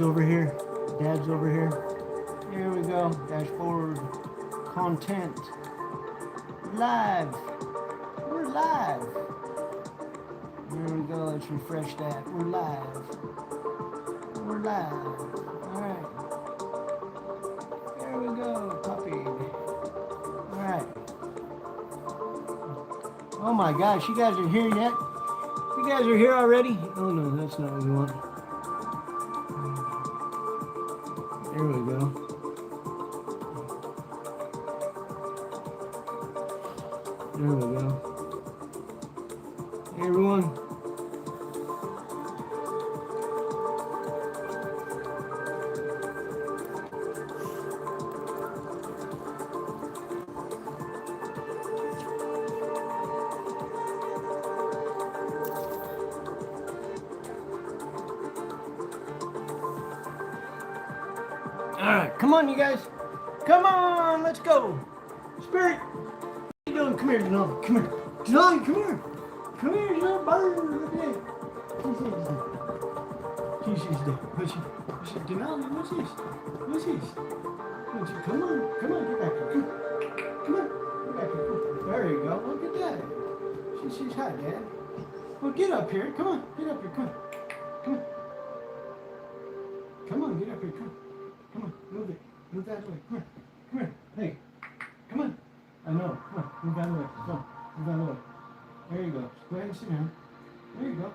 over here. Dad's over here. Here we go. Dashboard. Content. Live. We're live. There we go. Let's refresh that. We're live. We're live. Alright. There we go. Puppy. Alright. Oh my gosh, you guys are here yet? You guys are here already? Oh no, that's not what we want. There we go. There we go. Hey everyone. Alright, come on you guys. Come on, let's go. Spirit. What are you doing? Come here, Denali. Come here. Denali, come here. Come here, you little bird. Look at that. She's dead. What's she? Denali, what's this? What's this? Come on, get back here. Come on, get back here. There you go. Look at that. She's hot, Dad. Well, get up here. Come on, get up here. Come on. Come on. Come on, get up here. Come on. Come on, move it. Move that way. Come here. Come here. Hey. Come on. I know. Come on. Move that way. Come on. Move that way. There you go. Go ahead and sit down. There you go.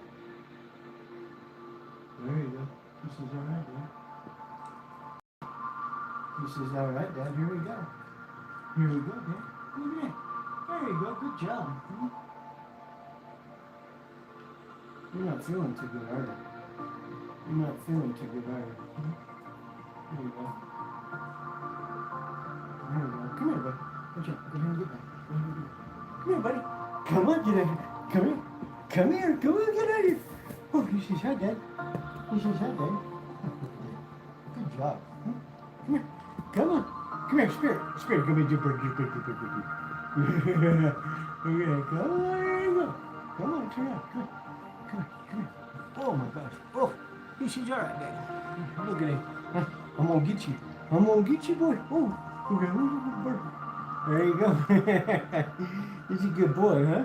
There you go. This is all right, Dad. This is all right, Dad. Here we go. Here we go, Dad. Look at that. There you go. Good job. You're not feeling too good, are you? You're not feeling too good, are you? There you go. There you go. Come here, buddy. Watch out. Go ahead and get back. Come here, buddy. Come on, get out here. Come here. Come here. Come on, get out here. Oh, you see hot, Dad. You see hot, Dad. Good job. Come here. Come on. Come here, Spirit. Spirit, come here. Jump. Okay, come on. There you go. Come on, turn out. Come on. Come on. Come here. Oh, my gosh. Oh, she's all right, Dad. Look at it. I'm gonna get you. I'm gonna get you, boy. Oh, okay. There you go. He's a good boy, huh?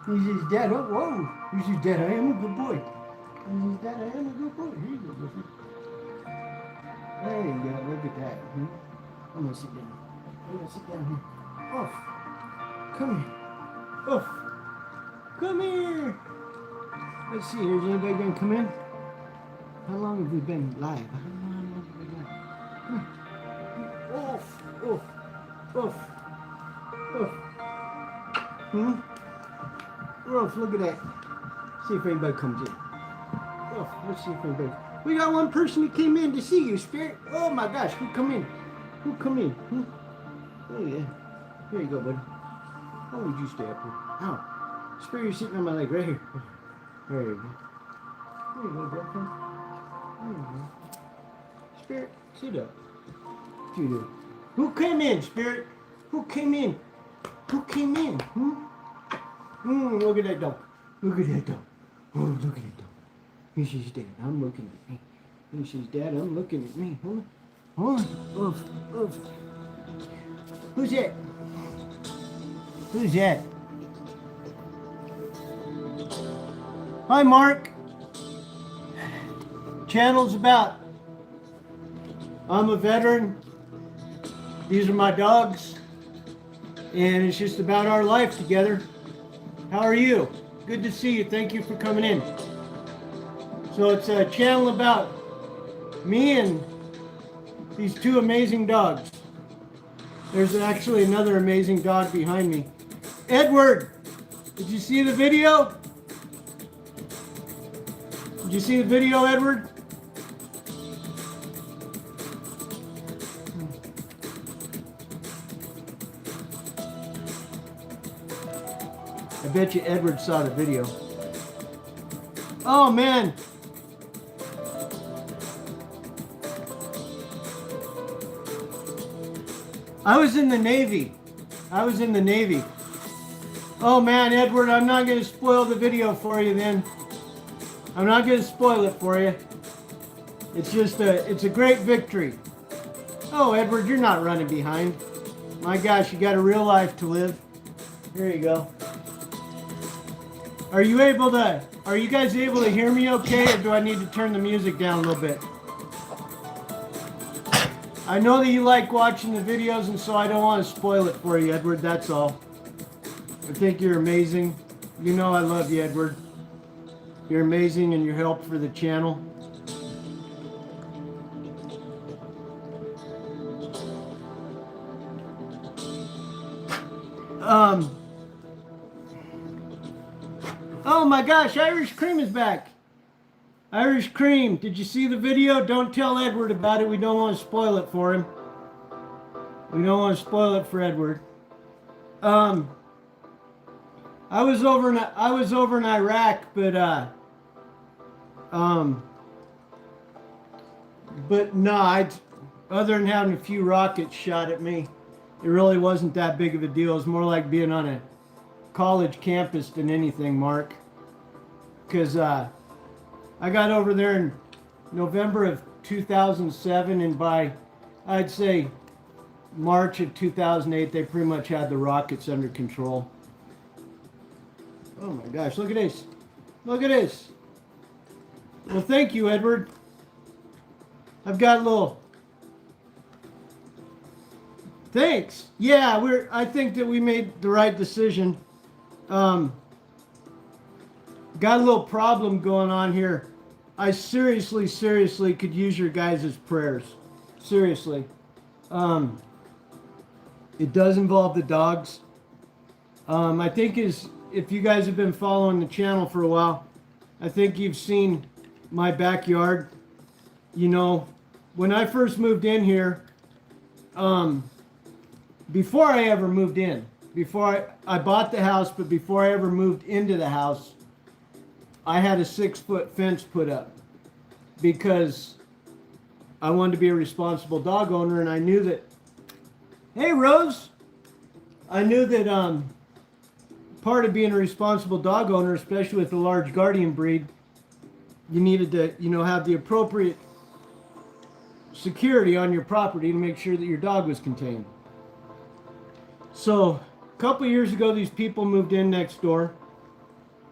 He's his dad. Oh, whoa. He's his dad. I am a good boy. He's his dad. I am a good boy. Here you go, boy. There you go. Look at that. I'm gonna sit down. I'm gonna sit down here. Off. Come here. Off. Come here. Let's see. Is anybody gonna come in? How long have we been live? Oof, oof, oof, oof. Oof, look at that. See if anybody comes in. Oof, let's see if anybody. We got one person who came in to see you, Spirit. Oh my gosh, who come in? Who come in? Oh yeah. Here you go, buddy. How would you stay up here? Ow. Spirit, you're sitting on my leg right here. There you go. There you go, girlfriend. There you go. Spirit, sit up. Who came in, Spirit? Who came in? Who came in? Look at that dog. Look at that dog. Oh, look at that dog. This is Dad. I'm looking at me. This is Dad. I'm looking at me. Hold on. Oof. Who's that? Who's that? Hi, Mark. Channel's about. I'm a veteran. These are my dogs. And it's just about our life together. How are you? Good to see you. Thank you for coming in. So it's a channel about me and these two amazing dogs. There's actually another amazing dog behind me. Edward, did you see the video? Did you see the video, Edward? I bet you Edward saw the video. Oh man. I was in the Navy. Oh man, Edward, I'm not going to spoil the video for you then. I'm not going to spoil it for you. It's a great victory. Oh, Edward, you're not running behind. My gosh, you got a real life to live. Here you go. Are you guys able to hear me okay, or do I need to turn the music down a little bit? I know that you like watching the videos, and so I don't want to spoil it for you, Edward, that's all. I think you're amazing. You know I love you, Edward. You're amazing, and your help for the channel. Oh my gosh, Irish Cream is back. Irish Cream, did you see the video? Don't tell Edward about it. We don't want to spoil it for him. We don't want to spoil it for Edward. I was over in Iraq, but no, other than having a few rockets shot at me, it really wasn't that big of a deal. It was more like being on a college campus than anything, Mark. Because I got over there in November of 2007, and by, I'd say, March of 2008, they pretty much had the rockets under control. Oh my gosh, look at this. Look at this. Well, thank you, Edward. I've got a little... Thanks. Yeah, I think that we made the right decision. Got a little problem going on here. I seriously could use your guys' prayers. Seriously. It does involve the dogs. I think if you guys have been following the channel for a while, I think you've seen my backyard. You know, when I first moved in here, before I ever moved in, before I bought the house, but before I ever moved into the house, I had a 6-foot fence put up because I wanted to be a responsible dog owner, and I knew that, hey Rose, I knew that part of being a responsible dog owner, especially with a large guardian breed, you needed to, you know, have the appropriate security on your property to make sure that your dog was contained. So a couple of years ago, these people moved in next door,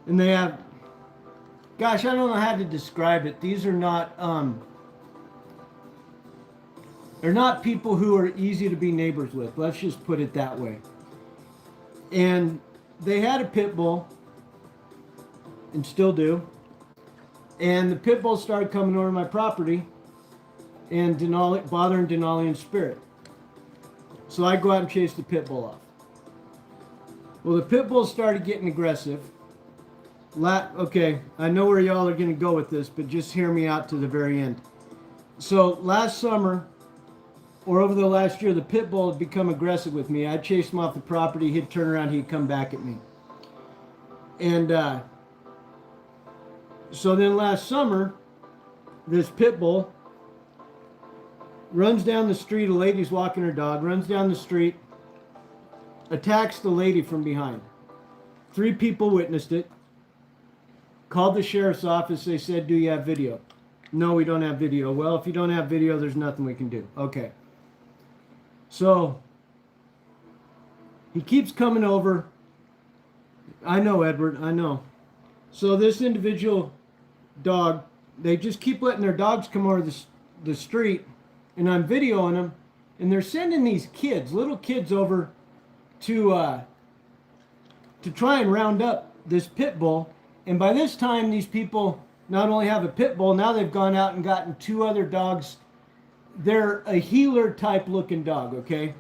and they have, gosh, I don't know how to describe it. These are not, they're not people who are easy to be neighbors with. Let's just put it that way. And they had a pit bull, and still do. And the pit bull started coming over my property and bothering Denali's spirit. So I go out and chase the pit bull off. Well, the pit bull started getting aggressive. Okay, I know where y'all are going to go with this, but just hear me out to the very end. So last summer, or over the last year, the pit bull had become aggressive with me. I chased him off the property. He'd turn around, he'd come back at me. And so then last summer, this pit bull runs down the street. A lady's walking her dog, runs down the street, attacks the lady from behind. 3 people witnessed it. Called the sheriff's office. They said, do you have video? No, we don't have video. Well, if you don't have video, there's nothing we can do. Okay. So he keeps coming over. I know, Edward, I know. So this individual dog, they just keep letting their dogs come over the street, and I'm videoing them, and they're sending these kids, little kids, over to try and round up this pit bull. And by this time, these people not only have a pit bull, now they've gone out and gotten 2 other dogs. They're a healer type looking dog, okay?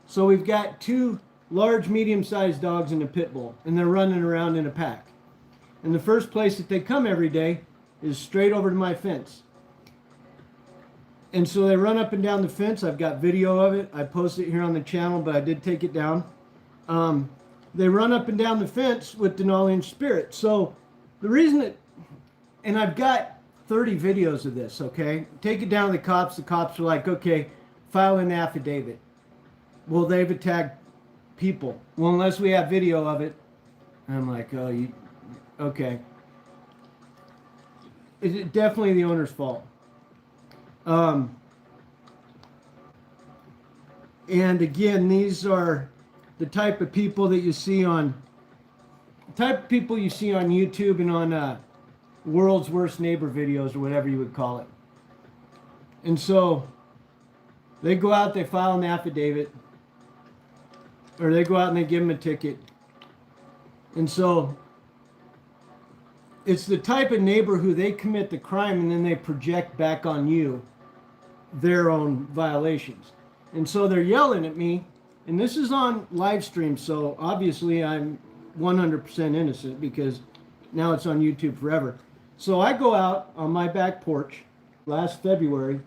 So we've got 2 large, medium-sized dogs and a pit bull, and they're running around in a pack. And the first place that they come every day is straight over to my fence. And so they run up and down the fence. I've got video of it. I posted it here on the channel, but I did take it down. They run up and down the fence with Denalian spirit. So the reason that, and I've got 30 videos of this, okay? Take it down to the cops. The cops are like, okay, file an affidavit. Well, they've attacked people. Well, unless we have video of it. And I'm like, oh, okay. It's definitely the owner's fault. Um, and again, these are the type of people that you see on YouTube and on world's worst neighbor videos or whatever you would call it. And so they go out, they file an affidavit, or they go out and they give them a ticket. And so it's the type of neighbor who they commit the crime and then they project back on you their own violations. And so they're yelling at me, and this is on live stream, so obviously I'm 100% innocent because now it's on YouTube forever. So I go out on my back porch last February,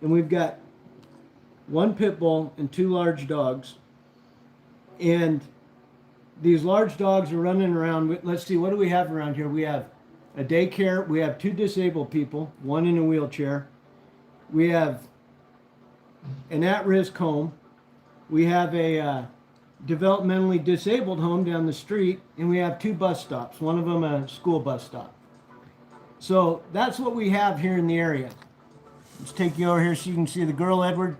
and we've got one pit bull and two large dogs. And these large dogs are running around. Let's see, what do we have around here? We have a daycare. We have two disabled people, one in a wheelchair. We have an at-risk home. We have a developmentally disabled home down the street, and we have two bus stops, one of them a school bus stop. So that's what we have here in the area. Let's take you over here so you can see the girl, Edward.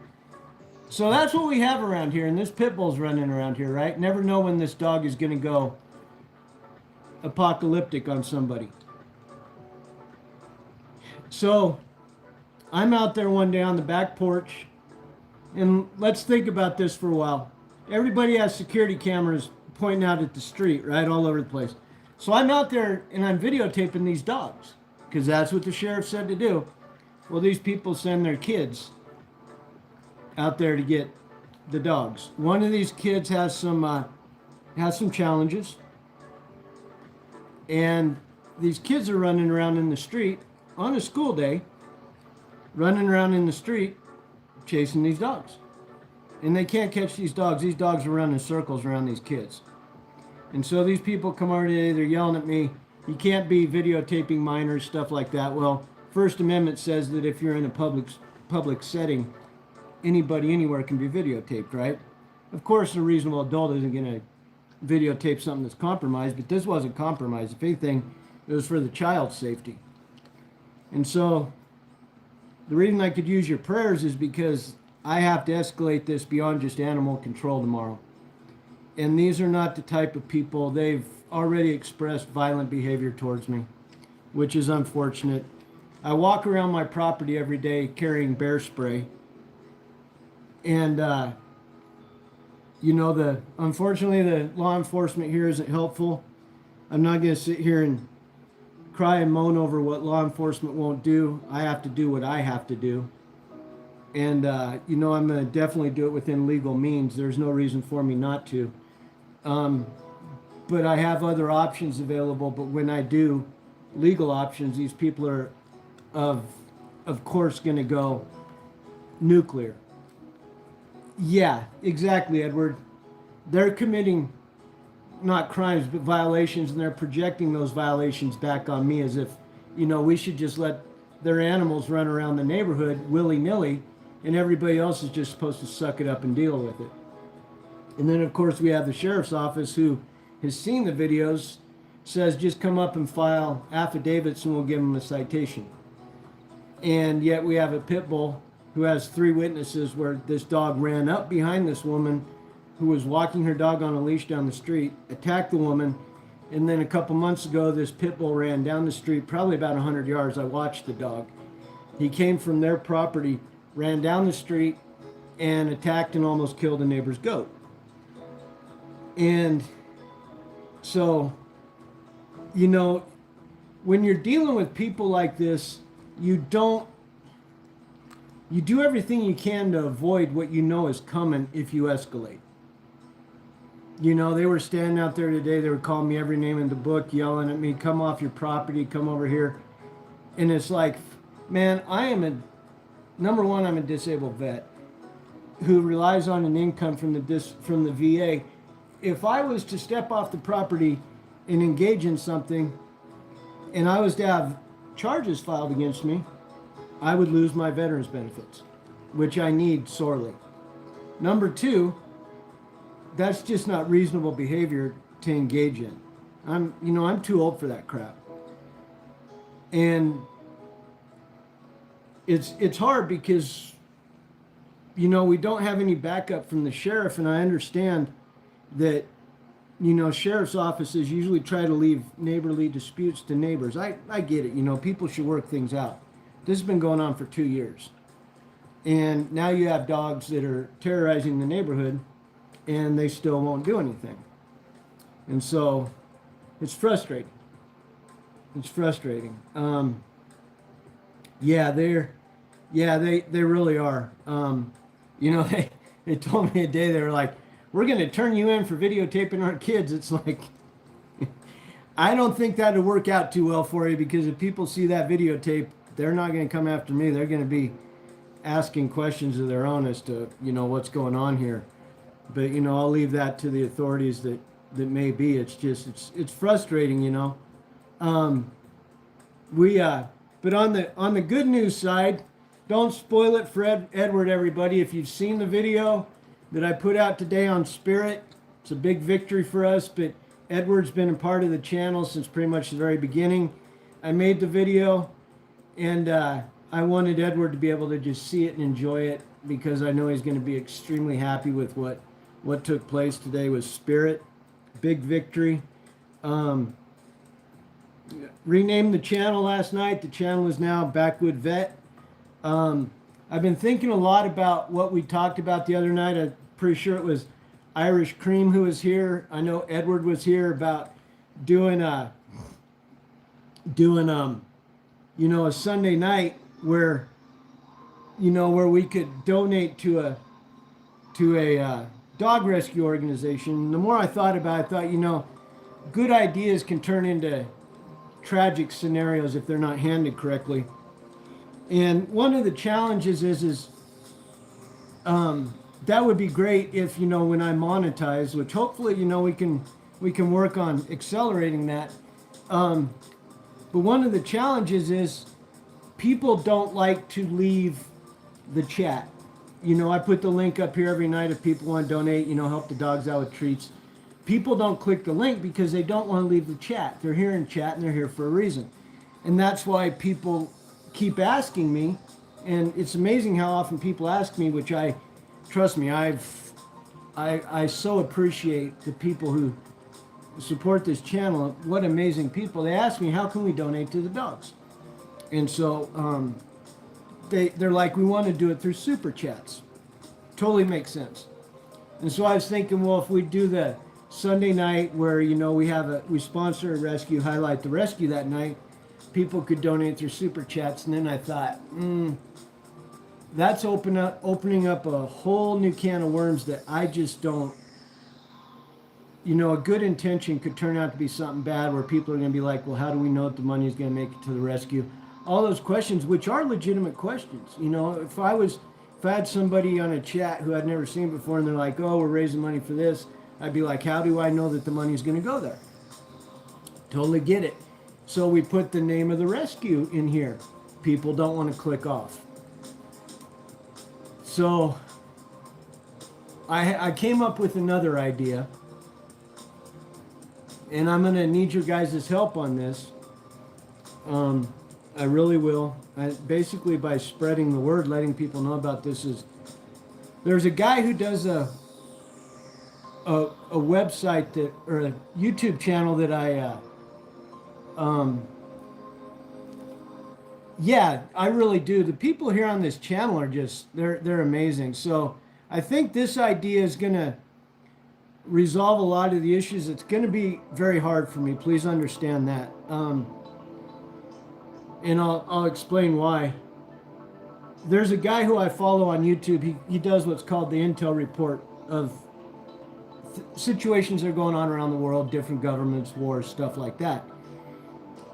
So that's what we have around here, and this pit bull's running around here, right? Never know when this dog is going to go apocalyptic on somebody. So I'm out there one day on the back porch, and let's think about this for a while. Everybody has security cameras pointing out at the street, right, all over the place. So I'm out there and I'm videotaping these dogs because that's what the sheriff said to do. Well, these people send their kids out there to get the dogs. One of these kids has some challenges, and these kids are running around in the street on a school day, running around in the street chasing these dogs. And they can't catch these dogs. These dogs are running circles around these kids. And so these people come over today, they're yelling at me, you can't be videotaping minors, stuff like that. Well, First Amendment says that if you're in a public setting, anybody anywhere can be videotaped, right? Of course, a reasonable adult isn't going to videotape something that's compromised, but this wasn't compromised. If anything, it was for the child's safety. And so the reason I could use your prayers is because I have to escalate this beyond just animal control tomorrow. And these are not the type of people. They've already expressed violent behavior towards me, which is unfortunate. I walk around my property every day carrying bear spray. And, unfortunately, the law enforcement here isn't helpful. I'm not going to sit here and cry and moan over what law enforcement won't do. I have to do what I have to do. And, I'm going to definitely do it within legal means. There's no reason for me not to. But I have other options available. But when I do legal options, these people are, of course, going to go nuclear. Yeah, exactly, Edward. They're committing not crimes, but violations, and they're projecting those violations back on me as if, we should just let their animals run around the neighborhood willy-nilly, and everybody else is just supposed to suck it up and deal with it. And then, of course, we have the sheriff's office who has seen the videos, says just come up and file affidavits and we'll give them a citation. And yet we have a pit bull who has 3 witnesses where this dog ran up behind this woman who was walking her dog on a leash down the street, attacked the woman, and then a couple months ago this pit bull ran down the street, probably about 100 yards. I watched the dog. He came from their property, ran down the street, and attacked and almost killed a neighbor's goat. And so, when you're dealing with people like this, you do everything you can to avoid what you know is coming if you escalate. They were standing out there today, they were calling me every name in the book, yelling at me, come off your property, come over here. And it's like, man, number one, I'm a disabled vet who relies on an income from the VA. If I was to step off the property and engage in something, and I was to have charges filed against me, I would lose my veterans benefits, which I need sorely. Number 2, that's just not reasonable behavior to engage in. I'm too old for that crap. And it's hard because, you know, we don't have any backup from the sheriff, and I understand that, you know, sheriff's offices usually try to leave neighborly disputes to neighbors. I get it. You know, people should work things out. This has been going on for 2 years. And now you have dogs that are terrorizing the neighborhood and they still won't do anything. And so it's frustrating. It's frustrating. They really are. You know, they told me a day, they were like, we're going to turn you in for videotaping our kids. It's like, I don't think that would work out too well for you, because if people see that videotape, they're not going to come after me. They're going to be asking questions of their own as to, you know, what's going on here. But, you know, I'll leave that to the authorities that may be. It's just, it's frustrating, you know. But on the good news side, don't spoil it for Edward, everybody. If you've seen the video that I put out today on Spirit, it's a big victory for us, but Edward's been a part of the channel since pretty much the very beginning. I made the video, and I wanted Edward to be able to just see it and enjoy it, because I know he's going to be extremely happy with what took place today with Spirit. Big victory. Renamed the channel last night. The channel is now Backwood Vet. I've been thinking a lot about what we talked about the other night. I'm pretty sure it was Irish Cream who was here. I know Edward was here about doing you know, a Sunday night where, you know, where we could donate to a dog rescue organization. The more I thought about it, I thought, you know, good ideas can turn into tragic scenarios if they're not handled correctly. And one of the challenges is that would be great if, you know, when I monetize, which hopefully, you know, we can work on accelerating that. But one of the challenges is people don't like to leave the chat. You know, I put the link up here every night if people want to donate, you know, help the dogs out with treats. People don't click the link because they don't want to leave the chat. They're here in chat and they're here for a reason. And that's why people keep asking me, and it's amazing how often people ask me, which trust me, I so appreciate the people who support this channel. What amazing people. They ask me, how can we donate to the dogs? And so they're like, we want to do it through super chats. Totally makes sense. And so I was thinking, well, if we do the Sunday night where, you know, we sponsor a rescue, highlight the rescue that night, people could donate through super chats. And then I thought, that's opening up a whole new can of worms that I just don't, you know, a good intention could turn out to be something bad, where people are going to be like, well, how do we know that the money is going to make it to the rescue? All those questions, which are legitimate questions. You know, if I had somebody on a chat who I'd never seen before and they're like, oh, we're raising money for this, I'd be like, how do I know that the money is going to go there? Totally get it. So we put the name of the rescue in here. People don't want to click off. So I came up with another idea, and I'm going to need your guys' help on this. I really will. Basically, by spreading the word, letting people know about this. There's a guy who does a website or a YouTube channel that I really do. The people here on this channel are just, they're amazing. So I think this idea is going to resolve a lot of the issues. It's going to be very hard for me. Please understand that. And I'll explain why. There's a guy who I follow on YouTube. He does what's called the Intel Report of situations that are going on around the world, different governments, wars, stuff like that.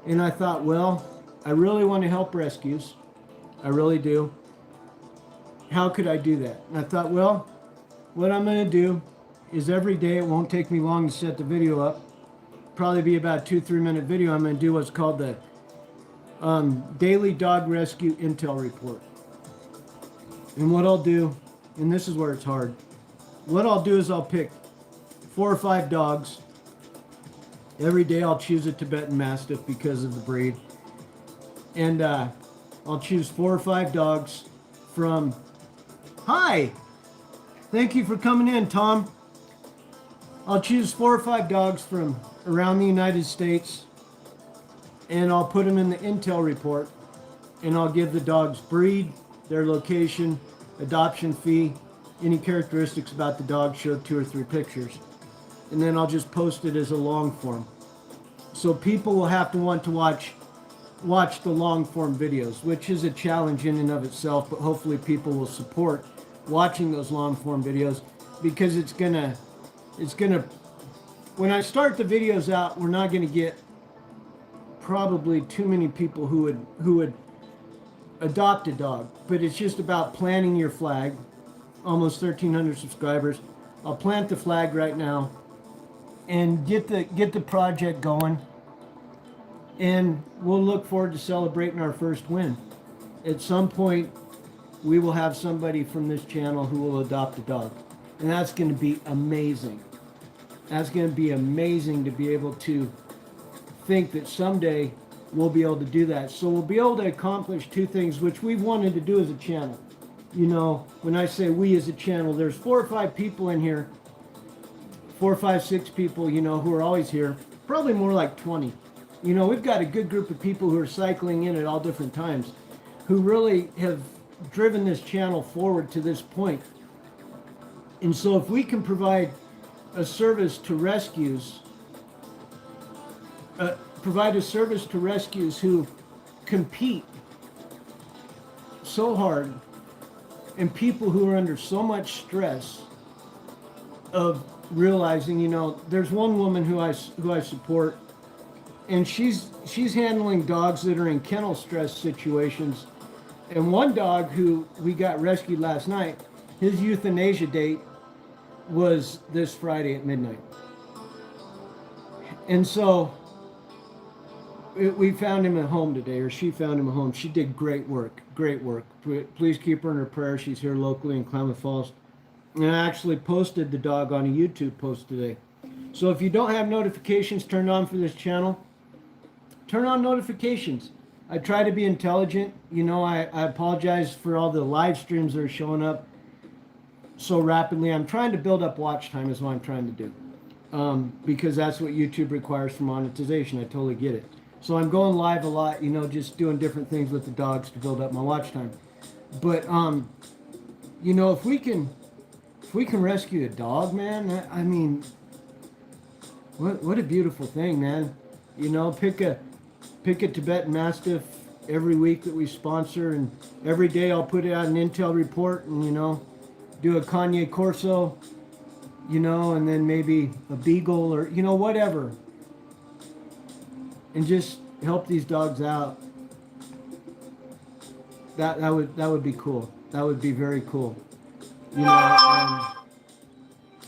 And I thought, well, I really want to help rescues. I really do. How could I do that? And I thought, well, what I'm going to do is every day, it won't take me long to set the video up. Probably be about a 2-3 minute video. I'm going to do what's called the Daily Dog Rescue Intel Report. And what I'll do, and this is where it's hard, what I'll do is I'll pick 4 or 5 dogs. Every day I'll choose a Tibetan Mastiff because of the breed. And I'll choose 4 or 5 dogs from. Hi, thank you for coming in, Tom. I'll choose 4 or 5 dogs from around the United States, and I'll put them in the intel report, and I'll give the dog's breed, their location, adoption fee, any characteristics about the dog, show 2 or 3 pictures, and then I'll just post it as a long form. So people will have to want to watch the long form videos, which is a challenge in and of itself, but hopefully people will support watching those long form videos, because it's gonna when I start the videos out, we're not gonna get probably too many people who would adopt a dog, but it's just about planting your flag. Almost 1,300 subscribers. I'll plant the flag right now and get the project going, and we'll look forward to celebrating our first win. At some point, we will have somebody from this channel who will adopt a dog, and that's going to be amazing. That's going to be amazing to be able to think that someday we'll be able to do that. So we'll be able to accomplish 2 things which we've wanted to do as a channel. You know, when I say we as a channel, there's 4 or 5 people in here, 4, 5, 6 people, you know, who are always here, probably more like 20. You know, we've got a good group of people who are cycling in at all different times, who really have driven this channel forward to this point. And so if we can provide a service to rescues, who compete so hard, and people who are under so much stress of realizing, you know, there's one woman who I support, and she's handling dogs that are in kennel stress situations. And one dog who we got rescued last night, his euthanasia date was this Friday at midnight. And so we found him at home today, or she found him at home. She did great work. Please keep her in her prayers. She's here locally in Klamath Falls. And I actually posted the dog on a YouTube post today. So if you don't have notifications turned on for this channel, turn on notifications. I try to be intelligent. You know, I apologize for all the live streams that are showing up so rapidly. I'm trying to build up watch time is what I'm trying to do. Because that's what YouTube requires for monetization. I totally get it. So I'm going live a lot, you know, just doing different things with the dogs to build up my watch time. But, you know, if we can rescue a dog, man, I mean, what a beautiful thing, man. You know, pick a Tibetan Mastiff every week that we sponsor, and every day I'll put out an intel report, and, you know, do a Kanye Corso, you know, and then maybe a Beagle, or, you know, whatever. And just help these dogs out. That would be cool. That would be very cool. You know,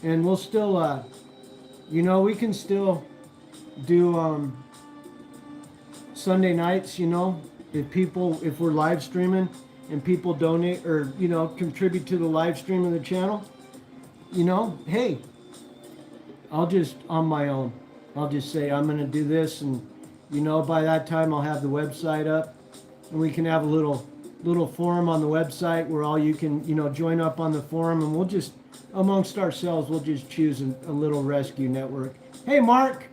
and we'll still, you know, we can still do Sunday nights. You know, if we're live streaming and people donate or, you know, contribute to the live stream of the channel, you know, hey, I'll just on my own. I'll just say I'm going to do this, and, you know, by that time I'll have the website up, and we can have a little forum on the website where all you can, you know, join up on the forum, and we'll just, amongst ourselves, we'll just choose a little rescue network. Hey, Mark,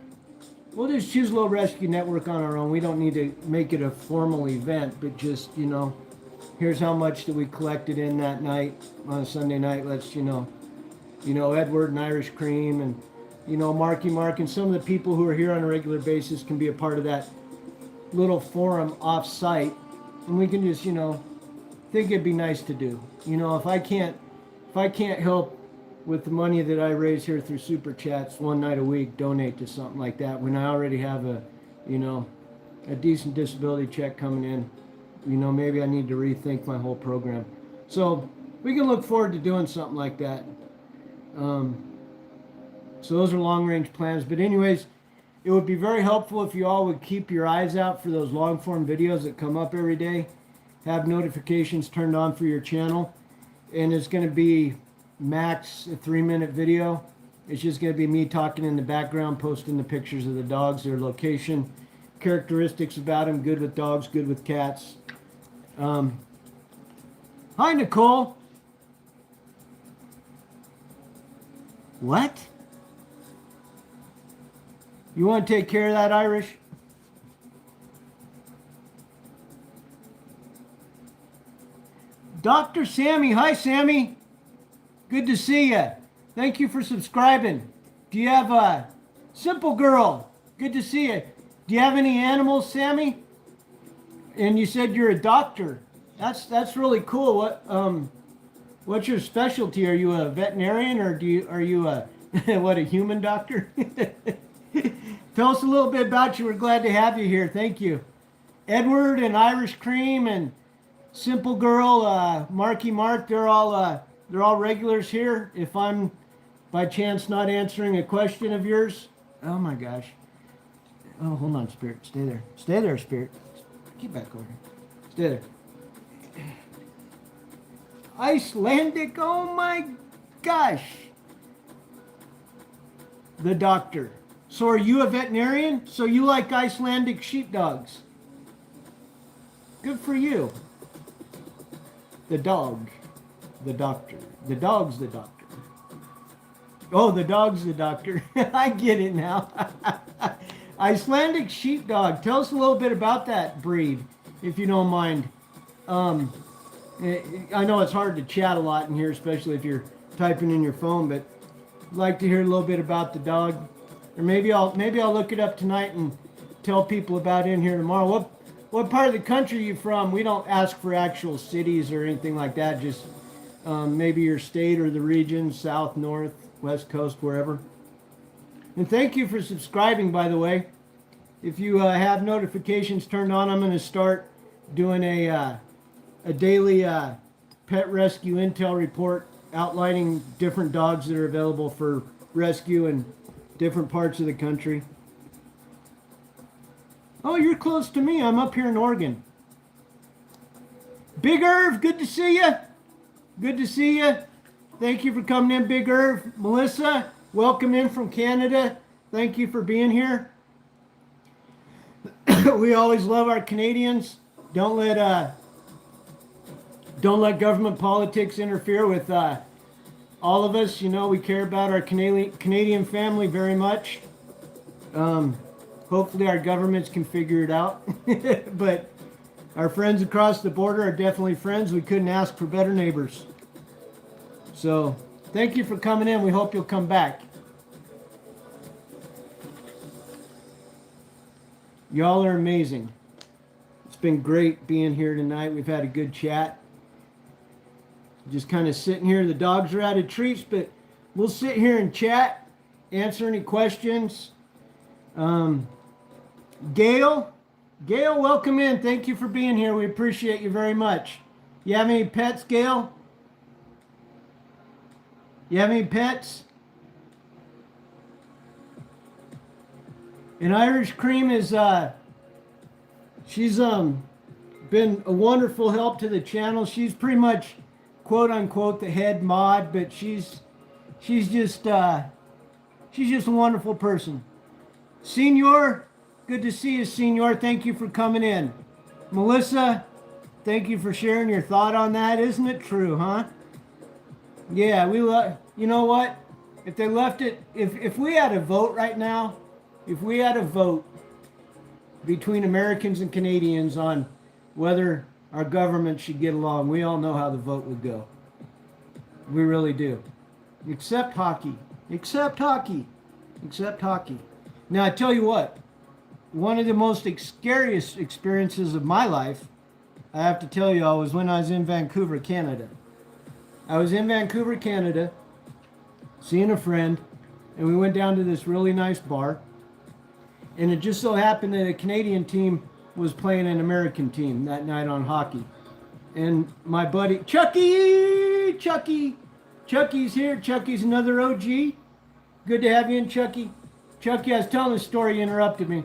we'll just choose a little rescue network on our own. We don't need to make it a formal event, but just, you know, here's how much that we collected in that night on a Sunday night. Let's, you know, Edward and Irish Cream, and, you know, Marky Mark, and some of the people who are here on a regular basis can be a part of that little forum off-site, and we can just, you know, think it'd be nice to do. You know, if I can't help with the money that I raise here through Super Chats one night a week, donate to something like that, when I already have a, you know, a decent disability check coming in, you know, maybe I need to rethink my whole program. So we can look forward to doing something like that. So those are long-range plans. But anyways, it would be very helpful if you all would keep your eyes out for those long-form videos that come up every day. Have notifications turned on for your channel. And it's going to be max a 3-minute video. It's just going to be me talking in the background, posting the pictures of the dogs, their location, characteristics about them, good with dogs, good with cats. Um, Hi, Nicole. What? You want to take care of that, Irish? Dr. Sammy. Hi, Sammy. Good to see you. Thank you for subscribing. Do you have a simple girl? Good to see you. Do you have any animals, Sammy? And you said you're a doctor. That's really cool. What's your specialty? Are you a veterinarian or are you a what, a human doctor? Tell us a little bit about you. We're glad to have you here. Thank you. Edward and Irish Cream and Simple Girl, Marky Mark, they're all regulars here. If I'm by chance not answering a question of yours, oh my gosh. Oh, hold on, Spirit. Stay there. Stay there, Spirit. Get back over here. Stay there. Icelandic, oh my gosh. The doctor. So are you a veterinarian? So you like Icelandic sheepdogs? Good for you. The dog. The doctor. The dog's the doctor. Oh, the dog's the doctor. I get it now. Icelandic sheepdog. Tell us a little bit about that breed, if you don't mind. I know it's hard to chat a lot in here, especially if you're typing in your phone, but I'd like to hear a little bit about the dog. Or maybe I'll look it up tonight and tell people about it in here tomorrow. What part of the country are you from? We don't ask for actual cities or anything like that. Just maybe your state or the region, south, north, west coast, wherever. And thank you for subscribing, by the way. If you have notifications turned on, I'm going to start doing a daily pet rescue intel report outlining different dogs that are available for rescue in different parts of the country. Oh, you're close to me. I'm up here in Oregon. Big Irv, good to see you. Good to see you. Thank you for coming in, Big Irv. Melissa, welcome in from Canada. Thank you for being here. We always love our Canadians. Don't let government politics interfere with all of us. You know, we care about our Canadian family very much. Hopefully our governments can figure it out. But our friends across the border are definitely friends. We couldn't ask for better neighbors. So thank you for coming in. We hope you'll come back. Y'all are amazing. It's been great being here tonight. We've had a good chat. Just kind of sitting here. The dogs are out of treats, but we'll sit here and chat, answer any questions. Gail, welcome in. Thank you for being here. We appreciate you very much. You have any pets, Gail? You have any pets? And Irish Cream is she's been a wonderful help to the channel. She's pretty much quote unquote the head mod, but she's just a wonderful person. Senor, good to see you, Senor. Thank you for coming in. Melissa, thank you for sharing your thought on that. Isn't it true, huh? Yeah, we love. You know what? If they left it, if we had a vote right now, if we had a vote between Americans and Canadians on whether our government should get along, we all know how the vote would go. We really do. Except hockey. Except hockey. Except hockey. Now, I tell you what, one of the most scariest experiences of my life, I have to tell you all, was when I was in Vancouver, Canada. I was in Vancouver, Canada, seeing a friend, and we went down to this really nice bar. And it just so happened that a Canadian team was playing an American team that night on hockey. And my buddy, Chucky's here. Chucky's another OG. Good to have you in, Chucky. Chucky, I was telling a story, you interrupted me.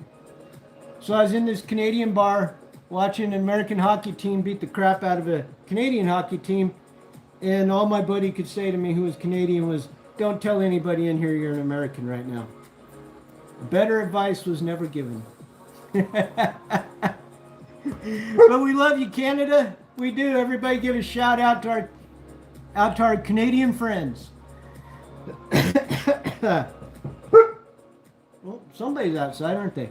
So I was in this Canadian bar watching an American hockey team beat the crap out of a Canadian hockey team. And all my buddy could say to me, who was Canadian, was, don't tell anybody in here you're an American right now. Better advice was never given. But we love you, Canada. We do. Everybody give a shout out to our Canadian friends. Well, somebody's outside, aren't they?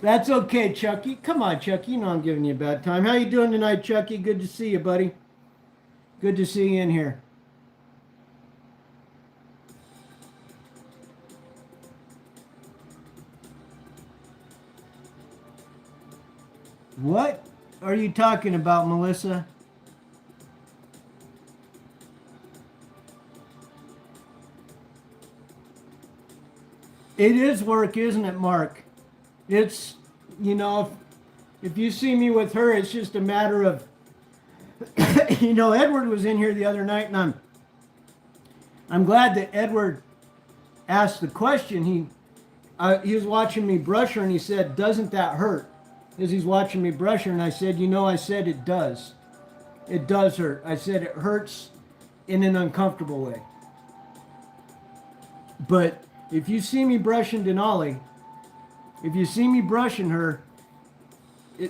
That's okay, Chucky. Come on, Chucky. You know I'm giving you a bad time. How you doing tonight, Chucky? Good to see you, buddy. Good to see you in here. What are you talking about, Melissa? It is work, isn't it, Mark? It's, you know, if you see me with her, it's just a matter of, you know, Edward was in here the other night, and I'm glad that Edward asked the question. He was watching me brush her, and he said, "Doesn't that hurt?" As he's watching me brush her, and I said, I said it does. It does hurt. I said it hurts in an uncomfortable way. But if you see me brushing Denali, if you see me brushing her,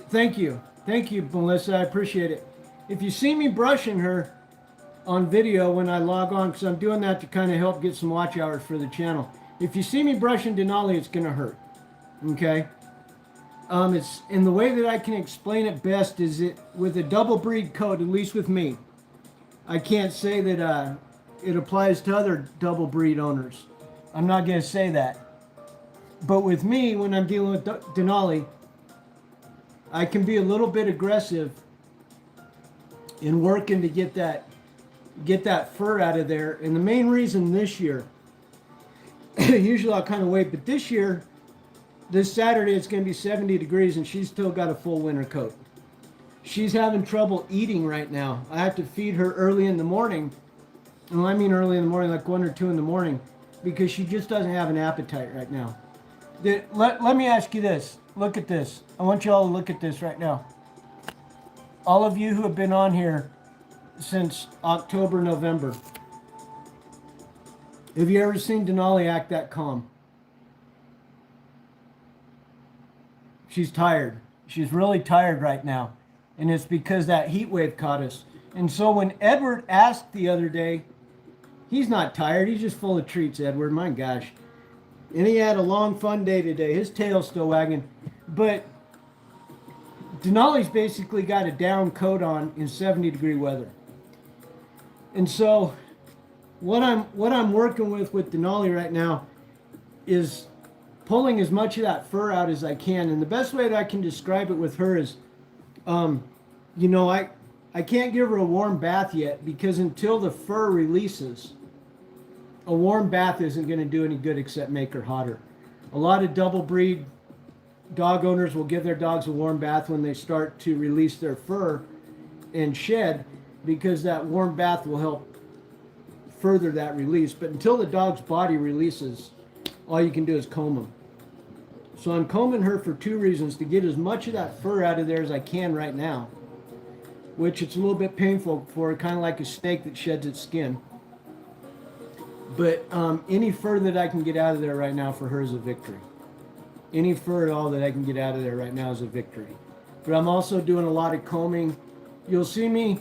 thank you. Thank you, Melissa. I appreciate it. If you see me brushing her on video when I log on, because I'm doing that to kind of help get some watch hours for the channel. If you see me brushing Denali, it's going to hurt. Okay? It's in the way that I can explain it best is it with a double breed coat, at least with me. I can't say that it applies to other double breed owners. I'm not going to say that. But with me, when I'm dealing with Denali, I can be a little bit aggressive in working to get that fur out of there. And the main reason this year, usually I'll kind of wait, but this year, this Saturday, it's going to be 70 degrees and she's still got a full winter coat. She's having trouble eating right now. I have to feed her early in the morning. And I mean early in the morning, like 1 or 2 in the morning, because she just doesn't have an appetite right now. Let me ask you this. Look at this. I want you all to look at this right now. All of you who have been on here since October, November, have you ever seen Denali act that calm? She's tired. She's really tired right now. And it's because that heat wave caught us. And so when Edward asked the other day, he's not tired. He's just full of treats, Edward. My gosh. And he had a long, fun day today. His tail's still wagging. But Denali's basically got a down coat on in 70-degree weather. And so what I'm working with Denali right now is pulling as much of that fur out as I can. And the best way that I can describe it with her is, you know, I can't give her a warm bath yet because until the fur releases, a warm bath isn't going to do any good except make her hotter. A lot of double breed dog owners will give their dogs a warm bath when they start to release their fur and shed, because that warm bath will help further that release. But until the dog's body releases, all you can do is comb them. So I'm combing her for 2 reasons: to get as much of that fur out of there as I can right now, which it's a little bit painful for her, kind of like a snake that sheds its skin. But any fur that I can get out of there right now for her is a victory. Any fur at all that I can get out of there right now is a victory. But I'm also doing a lot of combing. You'll see me,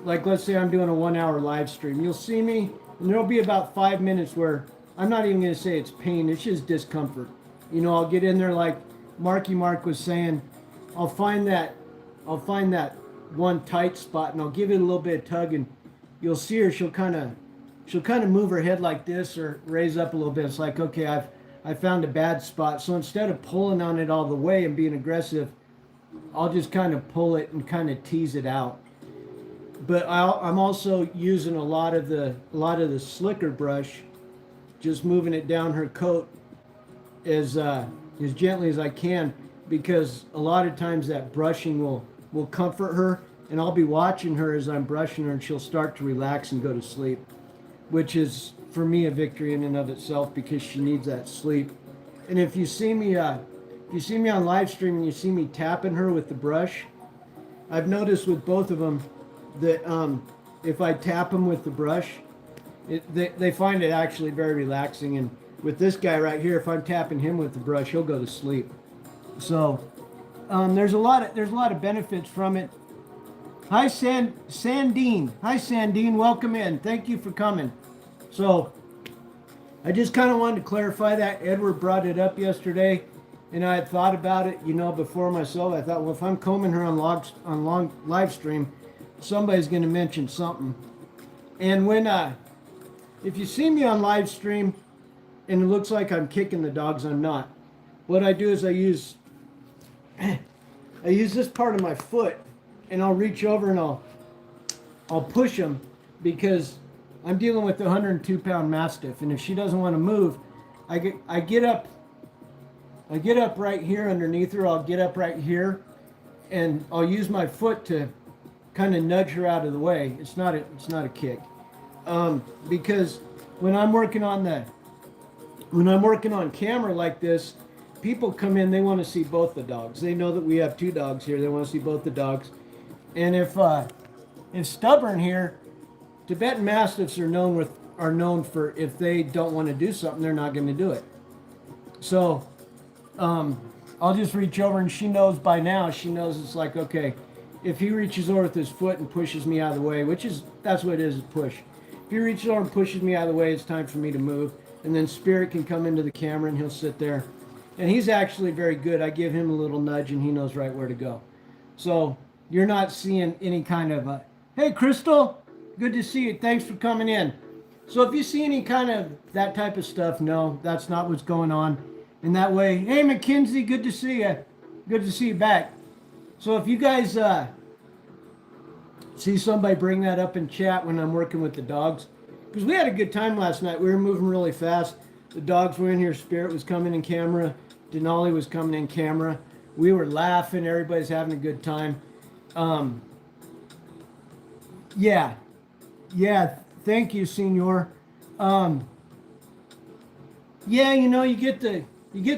like let's say I'm doing a 1-hour live stream. You'll see me, and there'll be about 5 minutes where I'm not even going to say it's pain. It's just discomfort. You know, I'll get in there like Marky Mark was saying. I'll find that one tight spot, and I'll give it a little bit of tug, and you'll see her. She'll kind of move her head like this or raise up a little bit. It's like, okay, I found a bad spot. So instead of pulling on it all the way and being aggressive, I'll just kind of pull it and kind of tease it out. But I'm also using a lot of the slicker brush, just moving it down her coat as gently as I can, because a lot of times that brushing will comfort her, and I'll be watching her as I'm brushing her, and she'll start to relax and go to sleep, which is for me a victory in and of itself, because she needs that sleep. And if you see me on live stream and you see me tapping her with the brush, I've noticed with both of them that if I tap them with the brush, they find it actually very relaxing. And with this guy right here, if I'm tapping him with the brush, he'll go to sleep. So There's a lot of benefits from it. Hi, Sandine. Hi, Sandine. Welcome in. Thank you for coming. So, I just kind of wanted to clarify that. Edward brought it up yesterday, and I had thought about it, before myself. I thought, well, if I'm combing her on long live stream, somebody's going to mention something. And when if you see me on live stream, and it looks like I'm kicking the dogs, I'm not. What I do is I use this part of my foot, and I'll reach over and I'll push them, because I'm dealing with a 102-pound Mastiff, and if she doesn't want to move, I get up right here underneath her. I'll get up right here, and I'll use my foot to kind of nudge her out of the way. It's not a kick, because when I'm working on camera like this, people come in, they want to see both the dogs. They know that we have 2 dogs here. They want to see both the dogs. And if stubborn here, Tibetan Mastiffs are known for, if they don't want to do something, they're not going to do it. So I'll just reach over, and she knows by now. She knows it's like, okay, if he reaches over with his foot and pushes me out of the way, that's what it is push. If he reaches over and pushes me out of the way, it's time for me to move. And then Spirit can come into the camera, and he'll sit there. And he's actually very good. I give him a little nudge, and he knows right where to go. So you're not seeing any kind of hey, Crystal, good to see you. Thanks for coming in. So if you see any kind of that type of stuff, no, that's not what's going on. And that way, hey, Mackenzie, good to see you. Good to see you back. So if you guys see somebody bring that up in chat when I'm working with the dogs, because we had a good time last night. We were moving really fast. The dogs were in here. Spirit was coming in camera. Denali was coming in camera. We were laughing. Everybody's having a good time. Yeah. Thank you, Senor. Yeah, you get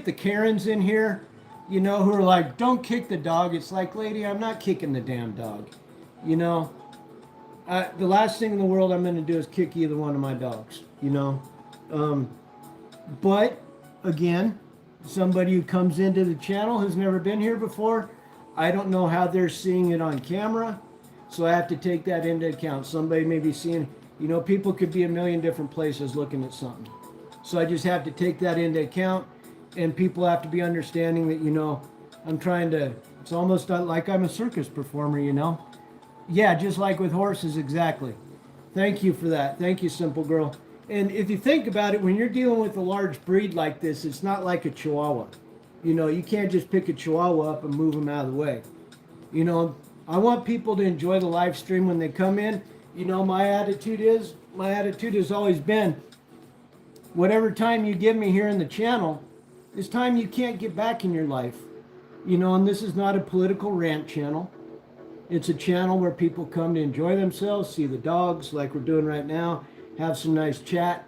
the Karens in here, who are like, don't kick the dog. It's like, lady, I'm not kicking the damn dog. The last thing in the world I'm going to do is kick either one of my dogs, But, again, somebody who comes into the channel has never been here before. I don't know how they're seeing it on camera, so I have to take that into account. Somebody may be seeing, people could be a million different places looking at something. So I just have to take that into account, and people have to be understanding that, I'm trying to, it's almost like I'm a circus performer, Yeah, just like with horses, exactly. Thank you for that. Thank you, Simple Girl. And if you think about it, when you're dealing with a large breed like this, it's not like a Chihuahua. You can't just pick a Chihuahua up and move them out of the way. I want people to enjoy the live stream when they come in. My attitude has always been, whatever time you give me here in the channel is time you can't get back in your life. And this is not a political rant channel. It's a channel where people come to enjoy themselves, see the dogs like we're doing right now, have some nice chat.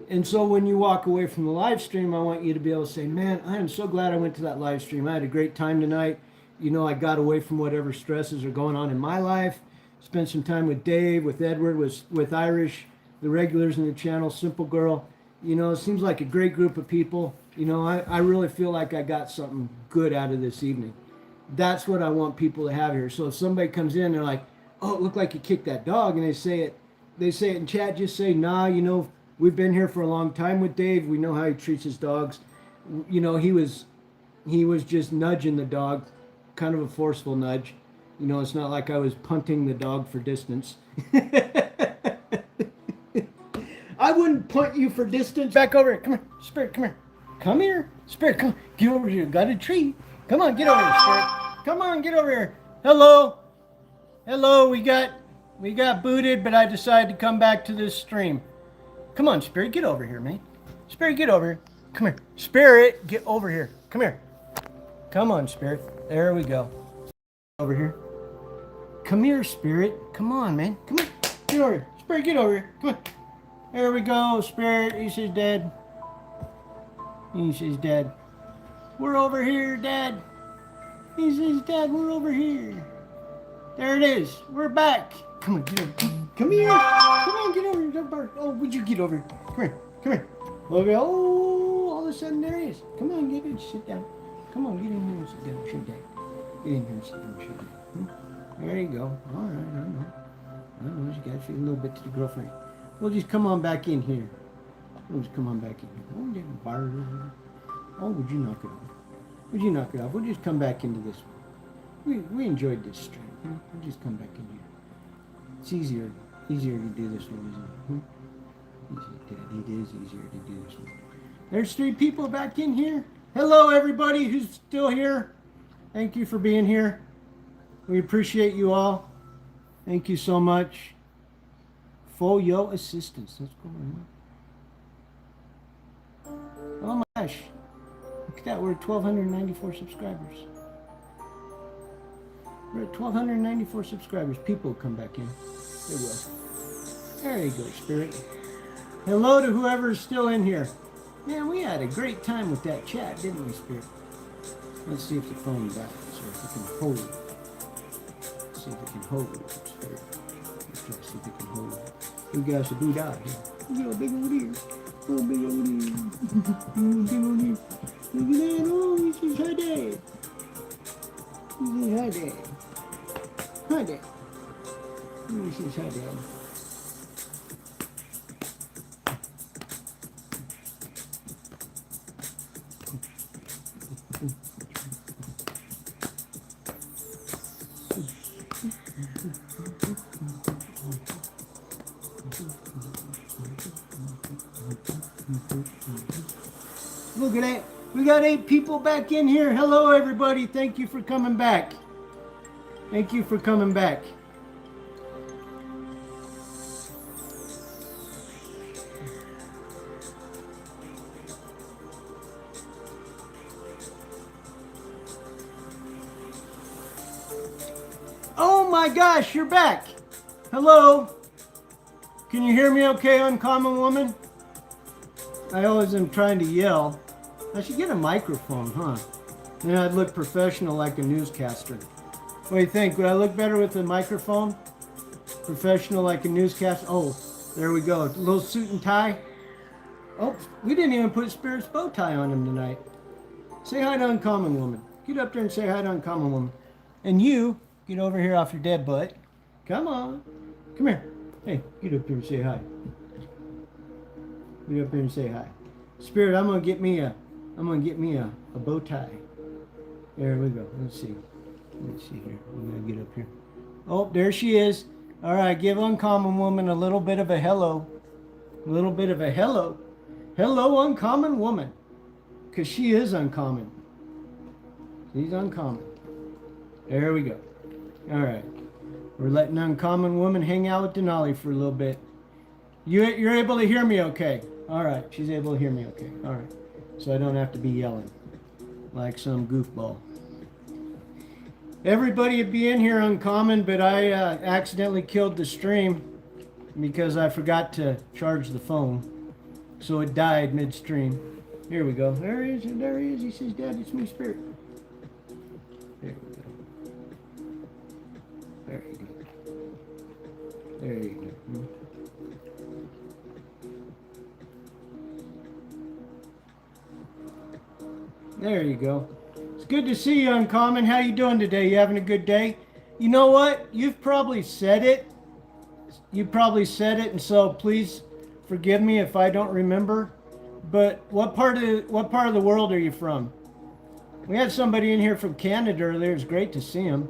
And so when you walk away from the live stream, I want you to be able to say, man, I am so glad I went to that live stream. I had a great time tonight. I got away from whatever stresses are going on in my life. Spent some time with Dave, with Edward, with Irish, the regulars in the channel, Simple Girl. It seems like a great group of people. I really feel like I got something good out of this evening. That's what I want people to have here. So if somebody comes in, they're like, oh, it looked like you kicked that dog, and they say it in chat, just say, nah, we've been here for a long time with Dave. We know how he treats his dogs. He was just nudging the dog, kind of a forceful nudge. It's not like I was punting the dog for distance. I wouldn't punt you for distance. Back over here. Come here. Spirit, come here. Come here. Spirit, come. Get over here. Got a treat. Come on, get over here, Spirit. Come on, get over here. Hello. We got booted, but I decided to come back to this stream. Come on, Spirit, get over here, man. Spirit, get over here. Come here. Spirit, get over here. Come here. Come on, Spirit. There we go. Over here. Come here, Spirit. Come on, man. Come here. Get over here. Spirit, get over here. Come on. There we go, Spirit. He says dead. He says dead. We're over here, Dad. He says, Dad, we're over here. There it is. We're back. Come on, get over here. Come here. Come on, get over here. Oh, would you get over here? Come here. Come here. Okay. Oh, all of a sudden there he is. Come on, get it. Sit down. Come on, get in here and sit down. Show Dad. Get in here and sit down. Show Dad. There you go. All right, I know. You got to feel a little bit to the girlfriend. We'll just come on back in here. We'll just come on back in here. Oh, damn bar. Oh, would you knock it off? Would you knock it off? We'll just come back into this one. We enjoyed this stream. We'll just come back in here. It's easier to do this one, isn't it? It is easier to do this one. There's 3 people back in here. Hello, everybody who's still here. Thank you for being here. We appreciate you all. Thank you so much for your assistance. Let's go on. Oh my gosh. Look at that. We're at 1,294 subscribers. We're at 1,294 subscribers. People will come back in. They will. There you go, Spirit. Hello to whoever is still in here. Man, we had a great time with that chat, didn't we, Spirit? Let's see if the phone back, so if it can hold it. Let's see if it can hold it, Spirit. Let's try to see if it can hold it. We got us a blue dot here. We got a big old ear. Oh, big old ear. Big old ear. Look at that. Oh, this is her dad. This is her dad. Her dad. This is her dad. Look at that. We got 8 people back in here. Hello, everybody. Thank you for coming back. Thank you for coming back. Oh my gosh, you're back. Hello. Can you hear me okay, Uncommon Woman? I always am trying to yell. I should get a microphone, huh? Then I'd look professional like a newscaster. What do you think? Would I look better with a microphone? Professional like a newscaster? Oh, there we go. A little suit and tie. Oh, we didn't even put Spirit's bow tie on him tonight. Say hi to Uncommon Woman. Get up there and say hi to Uncommon Woman. And you, get over here off your dead butt. Come on. Come here. Hey, get up here and say hi. Get up here and say hi. Spirit, I'm gonna get me a bow tie. There we go. Let's see here. I'm gonna get up here. Oh, there she is. All right, give Uncommon Woman a little bit of a hello. A little bit of a hello. Hello, Uncommon Woman. Because she is uncommon. She's uncommon. There we go. All right. We're letting Uncommon Woman hang out with Denali for a little bit. You're able to hear me okay? All right. She's able to hear me okay. All right. So I don't have to be yelling like some goofball. Everybody would be in here Uncommon, but I accidentally killed the stream because I forgot to charge the phone. So it died midstream. Here we go. There he is. There he is. He says, Dad, it's me, Spirit. There we go. There you go. There you go. There you go. It's good to see you, Uncommon. How you doing today? You having a good day? You know what? You've probably said it. You probably said it, and so please forgive me if I don't remember. But what part of the world are you from? We had somebody in here from Canada earlier. It was great to see him.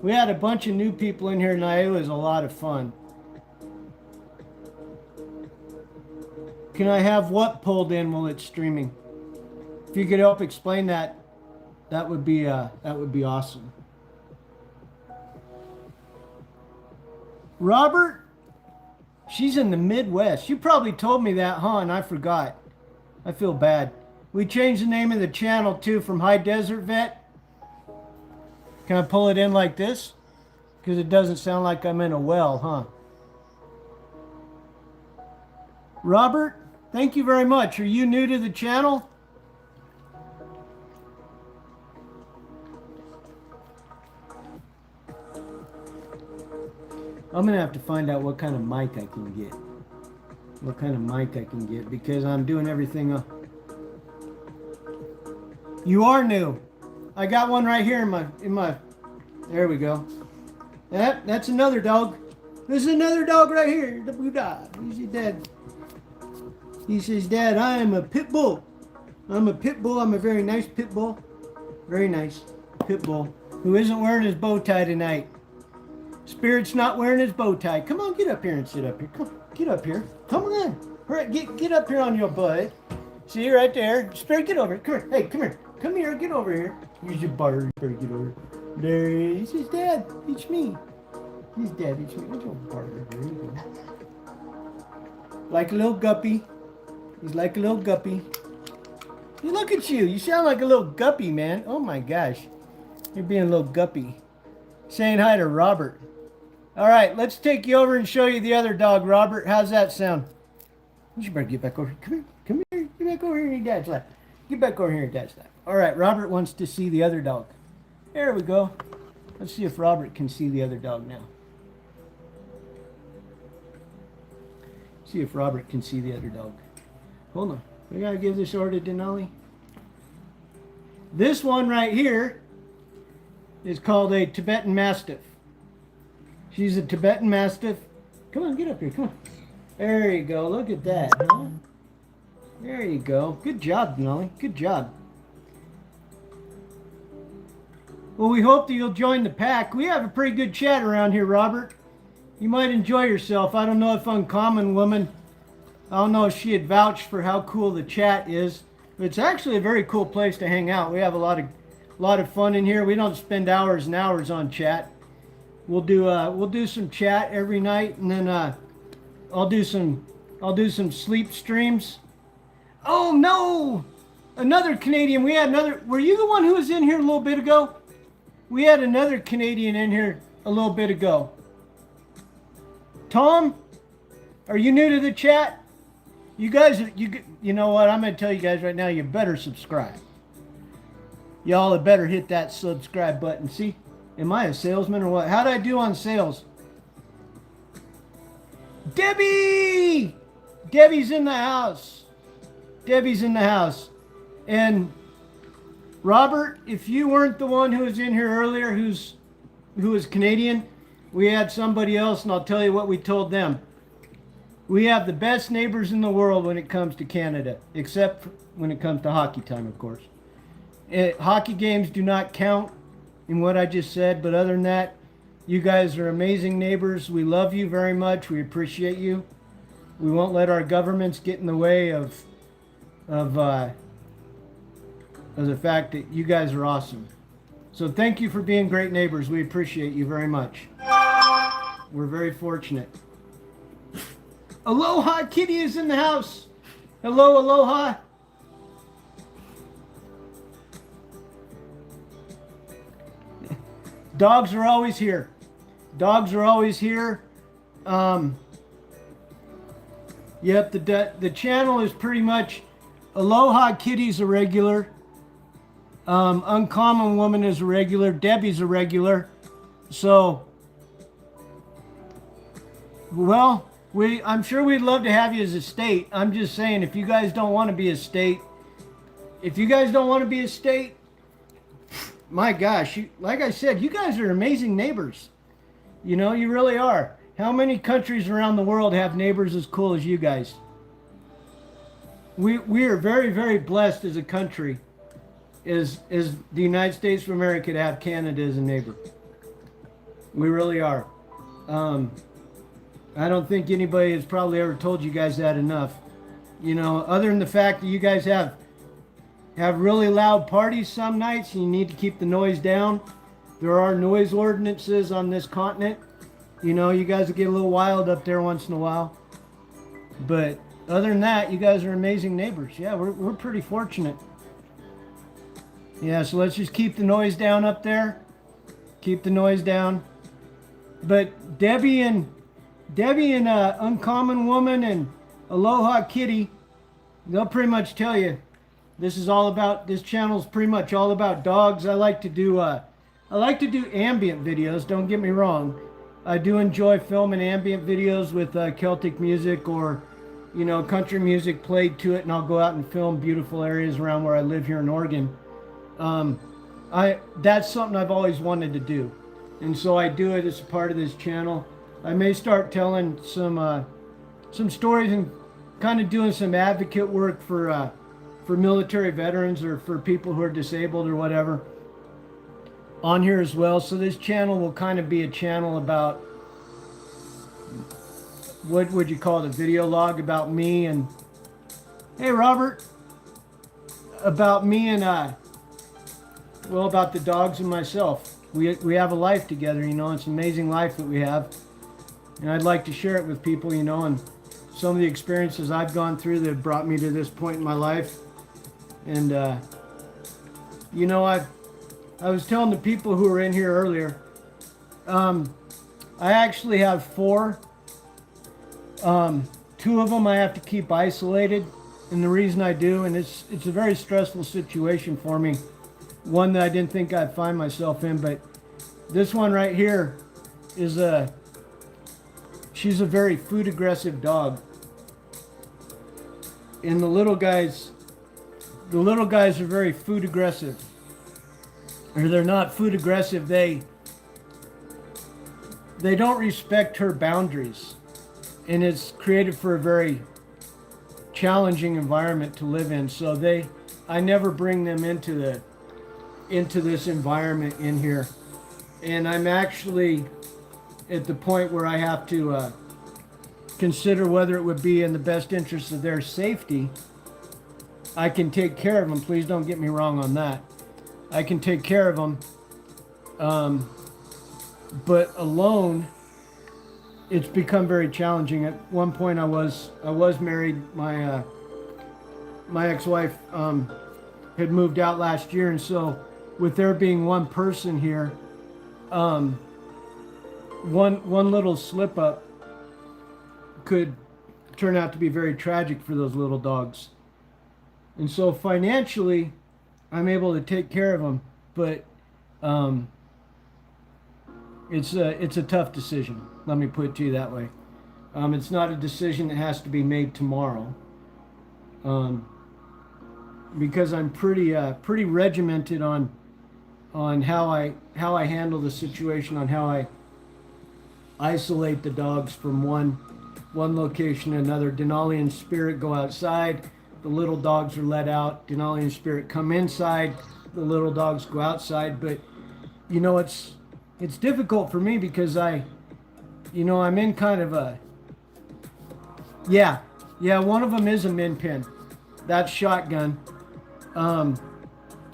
We had a bunch of new people in here tonight. It was a lot of fun. Can I have what pulled in while it's streaming? If you could help explain that, that would be awesome. Robert, she's in the Midwest. You probably told me that, huh? And I forgot. I feel bad. We changed the name of the channel too from High Desert Vet. Can I pull it in like this? Because it doesn't sound like I'm in a well, huh? Robert, thank you very much. Are you new to the channel? I'm going to have to find out what kind of mic I can get. What kind of mic I can get, because I'm doing everything You are new. I got one right here in my. There we go. That's another dog. There's another dog right here. The Buddha. He's your dad. He says, Dad, I am a pit bull. I'm a pit bull. I'm a very nice pit bull. Very nice pit bull who isn't wearing his bow tie tonight. Spirit's not wearing his bow tie. Come on, get up here and sit up here. Come, get up here. Come on. Hurry, get up here on your butt. See, right there. Spirit, get over here. Come here. Hey, come here. Come here. Get over here. Here's your butter. You better get over here. There he is. He says, Dad, it's me. He's Dad, it's me. Little butter. There you go. Like a little guppy. He's like a little guppy. Hey, look at you. You sound like a little guppy, man. Oh my gosh. You're being a little guppy. Saying hi to Robert. All right, let's take you over and show you the other dog, Robert. How's that sound? You better get back over here. Come here. Come here. Get back over here in your dad's lap. Get back over here in dad's lap. All right, Robert wants to see the other dog. There we go. Let's see if Robert can see the other dog now. See if Robert can see the other dog. Hold on. We gotta give this order to Denali. This one right here is called a Tibetan Mastiff. She's a Tibetan Mastiff. Come on, get up here. Come on. There you go. Look at that. Huh? There you go. Good job, Denali. Good job. Well, we hope that you'll join the pack. We have a pretty good chat around here, Robert. You might enjoy yourself. I don't know if Uncommon Woman, I don't know if she had vouched for how cool the chat is. But it's actually a very cool place to hang out. We have a lot of fun in here. We don't spend hours and hours on chat. We'll do some chat every night, and then I'll do some sleep streams. Oh no! Another Canadian. We had another. Were you the one who was in here a little bit ago? We had another Canadian in here a little bit ago. Tom, are you new to the chat? You guys, you know what? I'm going to tell you guys right now, you better subscribe. Y'all had better hit that subscribe button. See, am I a salesman or what? How'd I do on sales? Debbie! Debbie's in the house. Debbie's in the house. And Robert, if you weren't the one who was in here earlier who was Canadian, we had somebody else, and I'll tell you what we told them. We have the best neighbors in the world when it comes to Canada, except when it comes to hockey time, of course. Hockey games do not count in what I just said, but other than that, you guys are amazing neighbors. We love you very much. We appreciate you. We won't let our governments get in the way of the fact that you guys are awesome. So thank you for being great neighbors. We appreciate you very much. We're very fortunate. Aloha Kitty is in the house. Hello, Aloha. Dogs are always here. Dogs are always here. Yep, the channel is pretty much Aloha Kitty's a regular. Uncommon Woman is a regular. Debbie's a regular. So, well, I'm sure we'd love to have you as a state. I'm just saying, if you guys don't want to be a state, my gosh, like I said, you guys are amazing neighbors. You know, you really are. How many countries around the world have neighbors as cool as you guys? We are very, very blessed as a country, as the United States of America, to have Canada as a neighbor. We really are. I don't think anybody has probably ever told you guys that enough. You know, other than the fact that you guys have really loud parties some nights and you need to keep the noise down. There are noise ordinances on this continent. You know, you guys will get a little wild up there once in a while. But other than that, you guys are amazing neighbors. Yeah, we're pretty fortunate. Yeah, so let's just keep the noise down up there. Keep the noise down. But Debbie and Uncommon Woman and Aloha Kitty, they'll pretty much tell you this channel's pretty much all about dogs. I like to do ambient videos, don't get me wrong. I do enjoy filming ambient videos with Celtic music or, you know, country music played to it, and I'll go out and film beautiful areas around where I live here in Oregon. Um, that's something I've always wanted to do, and so I do it as a part of this channel. I may start telling some stories and kind of doing some advocate work for military veterans or for people who are disabled or whatever on here as well. So this channel will kind of be a channel about, what would you call it, a video log about me and, hey Robert, about me and well, about the dogs and myself. We have a life together, you know. It's an amazing life that we have, and I'd like to share it with people, you know, and some of the experiences I've gone through that have brought me to this point in my life. And you know, I was telling the people who were in here earlier, I actually have four. Two of them I have to keep isolated, and the reason I do, and it's a very stressful situation for me, one that I didn't think I'd find myself in, but this one right here is she's a very food aggressive dog, and the little guys are very food aggressive, or they're not food aggressive, they don't respect her boundaries, and it's created for a very challenging environment to live in. So I never bring them into this environment in here, and I'm actually at the point where I have to consider whether it would be in the best interest of their safety. I can take care of them, please don't get me wrong on that. I can take care of them, but alone it's become very challenging. At one point I was married. My ex-wife had moved out last year, and so with there being one person here, one little slip up could turn out to be very tragic for those little dogs. And so financially I'm able to take care of them, but it's a tough decision. Let me put it to you that way. It's not a decision that has to be made tomorrow, because I'm pretty regimented on how I handle the situation, on how I isolate the dogs from one location to another. Denali and Spirit go outside, the little dogs are let out. Denali and Spirit come inside, the little dogs go outside. But you know, it's difficult for me because I'm in kind of a, one of them is a min pin. That's Shotgun.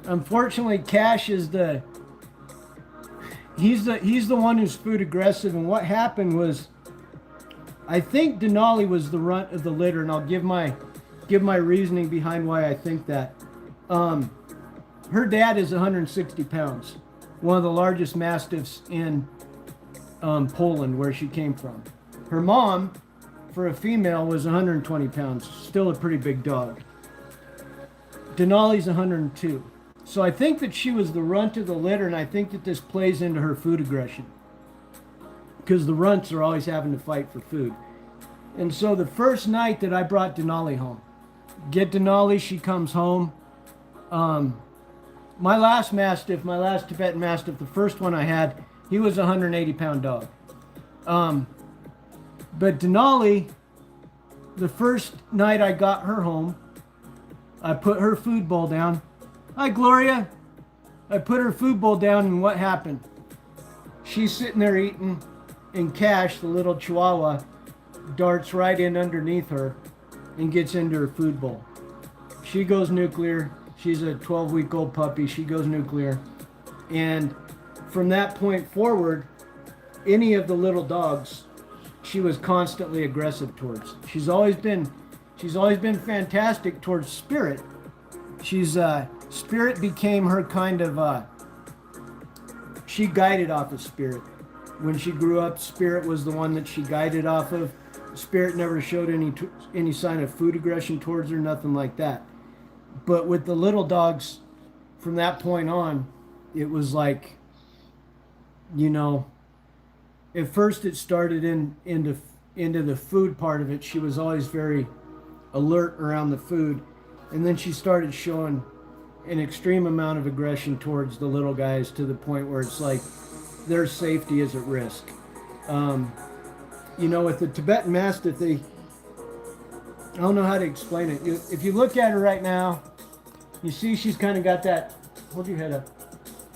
Unfortunately, Cash is he's the one who's food aggressive. And what happened was, I think Denali was the runt of the litter, and I'll give my reasoning behind why I think that. Her dad is 160 pounds, one of the largest mastiffs in Poland, where she came from. Her mom, for a female, was 120 pounds, still a pretty big dog. Denali's 102. So I think that she was the runt of the litter, and I think that this plays into her food aggression, because the runts are always having to fight for food. And so the first night that I brought Denali home, get Denali, she comes home. My last Tibetan Mastiff, the first one I had, he was a 180 pound dog. But Denali, the first night I got her home, I put her food bowl down. Hi, Gloria. I put her food bowl down, and what happened? She's sitting there eating, and Cash, the little Chihuahua, darts right in underneath her and gets into her food bowl. She goes nuclear. She's a 12-week-old puppy. She goes nuclear. And from that point forward, any of the little dogs, she was constantly aggressive towards. She's always been fantastic towards Spirit. Spirit became her kind of, she guided off of Spirit. When she grew up, Spirit was the one that she guided off of. Spirit never showed any sign of food aggression towards her, nothing like that. But with the little dogs, from that point on, it was like, at first it started into the food part of it. She was always very alert around the food, and then she started showing an extreme amount of aggression towards the little guys to the point where it's like their safety is at risk. Um, with the Tibetan Mastiff, I don't know how to explain it. If you look at her right now, you see she's kind of got that, hold your head up,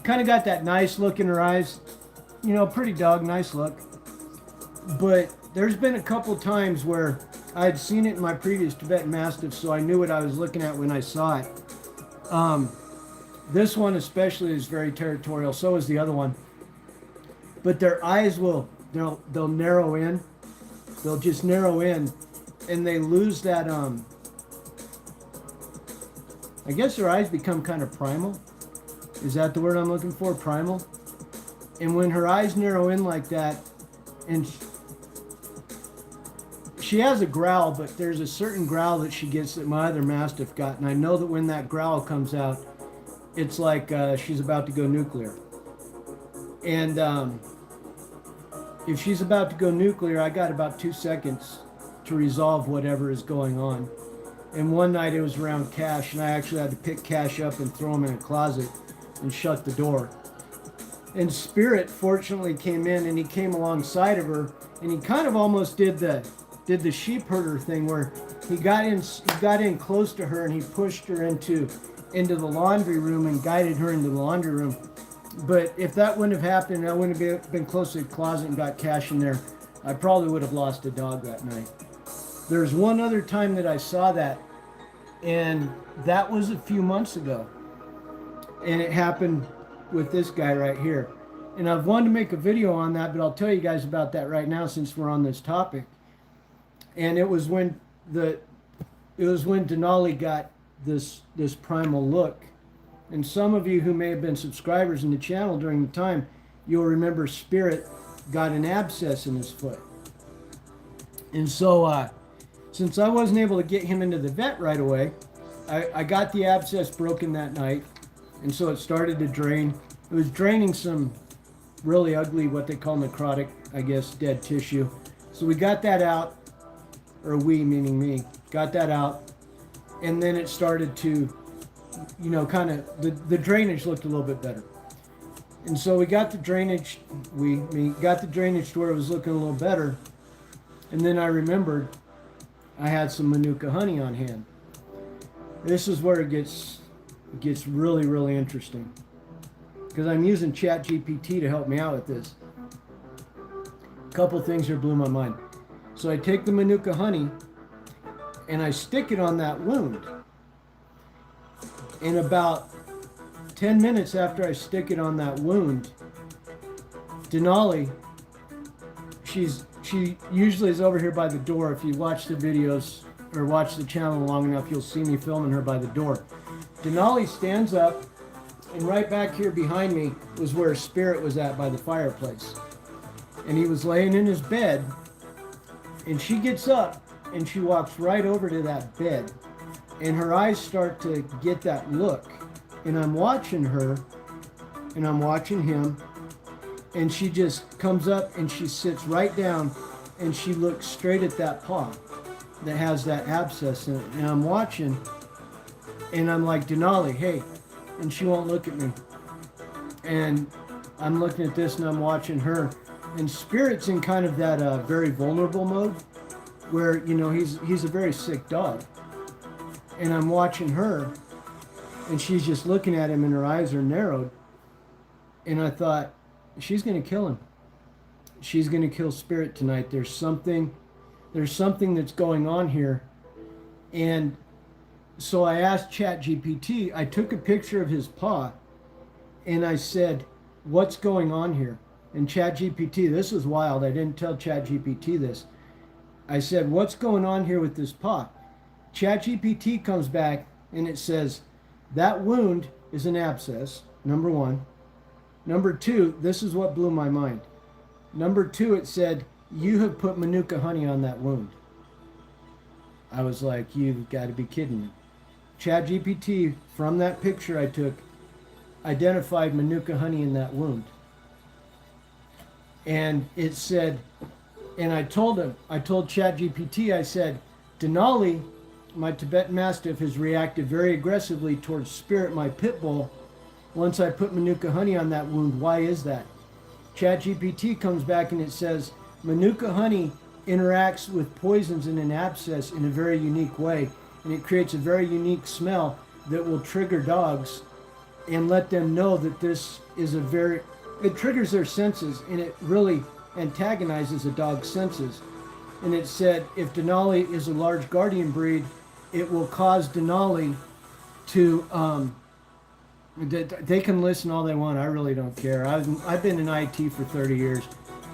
kind of got that nice look in her eyes. Pretty dog, nice look. But there's been a couple times where I'd seen it in my previous Tibetan Mastiff, so I knew what I was looking at when I saw it. This one especially is very territorial. So is the other one. But their eyes they'll narrow in. They'll just narrow in, and they lose that. I guess their eyes become kind of primal. Is that the word I'm looking for? Primal. And when her eyes narrow in like that, and she has a growl, but there's a certain growl that she gets that my other Mastiff got, and I know that when that growl comes out, it's like she's about to go nuclear. And if she's about to go nuclear, I got about 2 seconds to resolve whatever is going on. And one night it was around Cash, and I actually had to pick Cash up and throw him in a closet and shut the door. And Spirit fortunately came in, and he came alongside of her, and he kind of almost did the sheep herder thing where he got in close to her, and he pushed her into the laundry room and guided her into the laundry room. But if that wouldn't have happened, I wouldn't have been close to the closet and got Cash in there, I probably would have lost a dog that night. There's one other time that I saw that, and that was a few months ago. And it happened with this guy right here. And I've wanted to make a video on that, but I'll tell you guys about that right now since we're on this topic. And it was when Denali got this primal look. And some of you who may have been subscribers in the channel during the time, you'll remember Spirit got an abscess in his foot. And so since I wasn't able to get him into the vet right away, I got the abscess broken that night. And so it started to drain. It was draining some really ugly, what they call necrotic, I guess, dead tissue. So we got that out, or we, meaning me, got that out. And then it started to, kind of, the drainage looked a little bit better. And so we got the drainage, got the drainage to where it was looking a little better. And then I remembered I had some Manuka honey on hand. This is where it gets really, really interesting, because I'm using ChatGPT to help me out with this. A couple things here blew my mind. So I take the Manuka honey and I stick it on that wound. And about 10 minutes after I stick it on that wound, Denali, she usually is over here by the door. If you watch the videos or watch the channel long enough, you'll see me filming her by the door. Denali stands up, and right back here behind me was where Spirit was at by the fireplace. And he was laying in his bed, and she gets up and she walks right over to that bed, and her eyes start to get that look. And I'm watching her, and I'm watching him, and she just comes up and she sits right down, and she looks straight at that paw that has that abscess in it. And I'm watching, and I'm like, Denali, hey. And she won't look at me. And I'm looking at this, and I'm watching her. And Spirit's in kind of that very vulnerable mode, where, he's a very sick dog. And I'm watching her, and she's just looking at him, and her eyes are narrowed. And I thought, she's going to kill him. She's going to kill Spirit tonight. There's something that's going on here. And so I asked ChatGPT, I took a picture of his paw, and I said, what's going on here? And ChatGPT, this was wild. I didn't tell ChatGPT this. I said, what's going on here with this paw? ChatGPT comes back, and it says, that wound is an abscess, number one. Number two, this is what blew my mind. Number two, it said, you have put Manuka honey on that wound. I was like, you've got to be kidding me. ChatGPT, from that picture I took, identified Manuka honey in that wound. And it said, and I told ChatGPT, I said, Denali my Tibetan Mastiff has reacted very aggressively towards Spirit, my pit bull, once I put Manuka honey on that wound. Why is that? ChatGPT comes back and it says Manuka honey interacts with poisons in an abscess in a very unique way, and it creates a very unique smell that will trigger dogs and let them know that this is it triggers their senses, and it really antagonizes a dog's senses. And it said if Denali is a large guardian breed, it will cause Denali to they can listen all they want. I really don't care. I've been in IT for 30 years.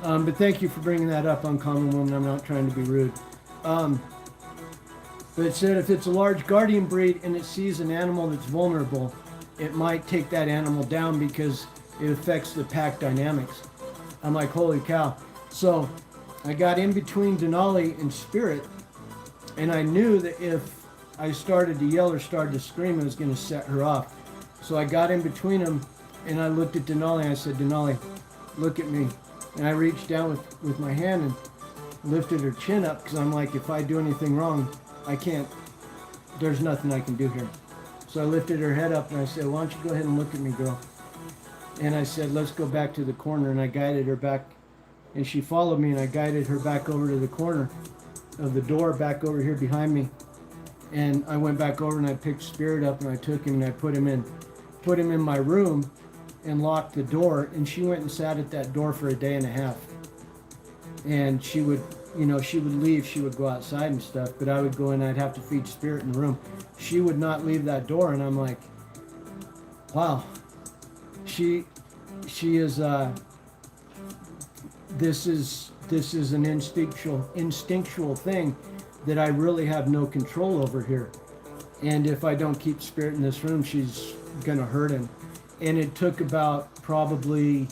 But thank you for bringing that up, Uncommon Woman. I'm not trying to be rude. But it said if it's a large guardian breed and it sees an animal that's vulnerable, it might take that animal down because it affects the pack dynamics. I'm like, holy cow. So I got in between Denali and Spirit, and I knew that if I started to yell or started to scream, it was going to set her off. So I got in between them, and I looked at Denali, and I said, Denali, look at me. And I reached down with my hand and lifted her chin up, because I'm like, if I do anything wrong, there's nothing I can do here. So I lifted her head up, and I said, why don't you go ahead and look at me, girl? And I said, let's go back to the corner, and I guided her back, and she followed me, and I guided her back over to the corner of the door, back over here behind me. And I went back over, and I picked Spirit up, and I took him, and I put him in my room and locked the door, and she went and sat at that door for a day and a half. And she would leave, she would go outside and stuff, but I would go in, I'd have to feed Spirit in the room. She would not leave that door, and I'm like, wow, she is, this is an instinctual thing that I really have no control over here. And if I don't keep Spirit in this room, she's gonna hurt him. And it took about probably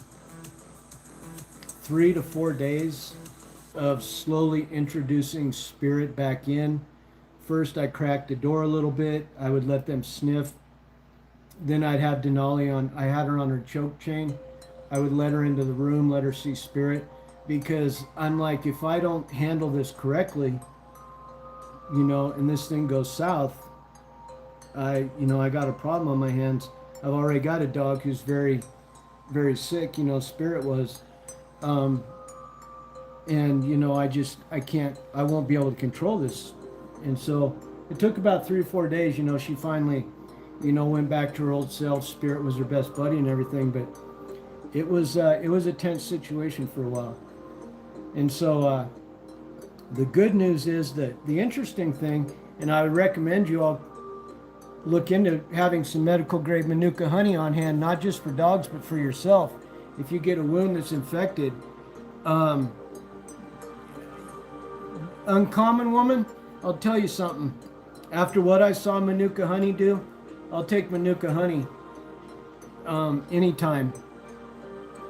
3 to 4 days of slowly introducing Spirit back in. First, I cracked the door a little bit. I would let them sniff. Then I'd have Denali on. I had her on her choke chain. I would let her into the room, let her see Spirit, because I'm like, if I don't handle this correctly, and this thing goes south, I got a problem on my hands. I've already got a dog who's very, very sick, Spirit was. And, I won't be able to control this. And so it took about 3 or 4 days, she finally, went back to her old self. Spirit was her best buddy and everything, but it was a tense situation for a while. And so, the good news is that the interesting thing, and I would recommend you all look into having some medical grade Manuka honey on hand, not just for dogs, but for yourself. If you get a wound that's infected, Uncommon Woman, I'll tell you something. After what I saw Manuka honey do, I'll take Manuka honey anytime.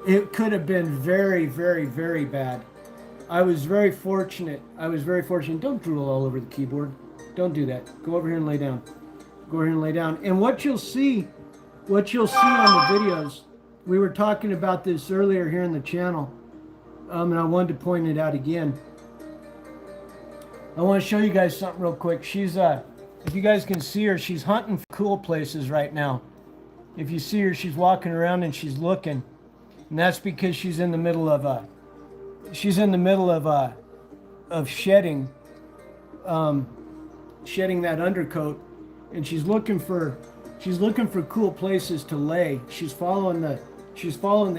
It could have been very, very, very bad. I was very fortunate. Don't drool all over the keyboard. Don't do that. Go over here and lay down. Go over here and lay down. And what you'll see on the videos, we were talking about this earlier here in the channel, and I wanted to point it out again. I want to show you guys something real quick. She's, if you guys can see her, she's hunting for cool places right now. If you see her, she's walking around and she's looking, and that's because she's in the middle of shedding that undercoat, and she's looking for cool places to lay. She's following the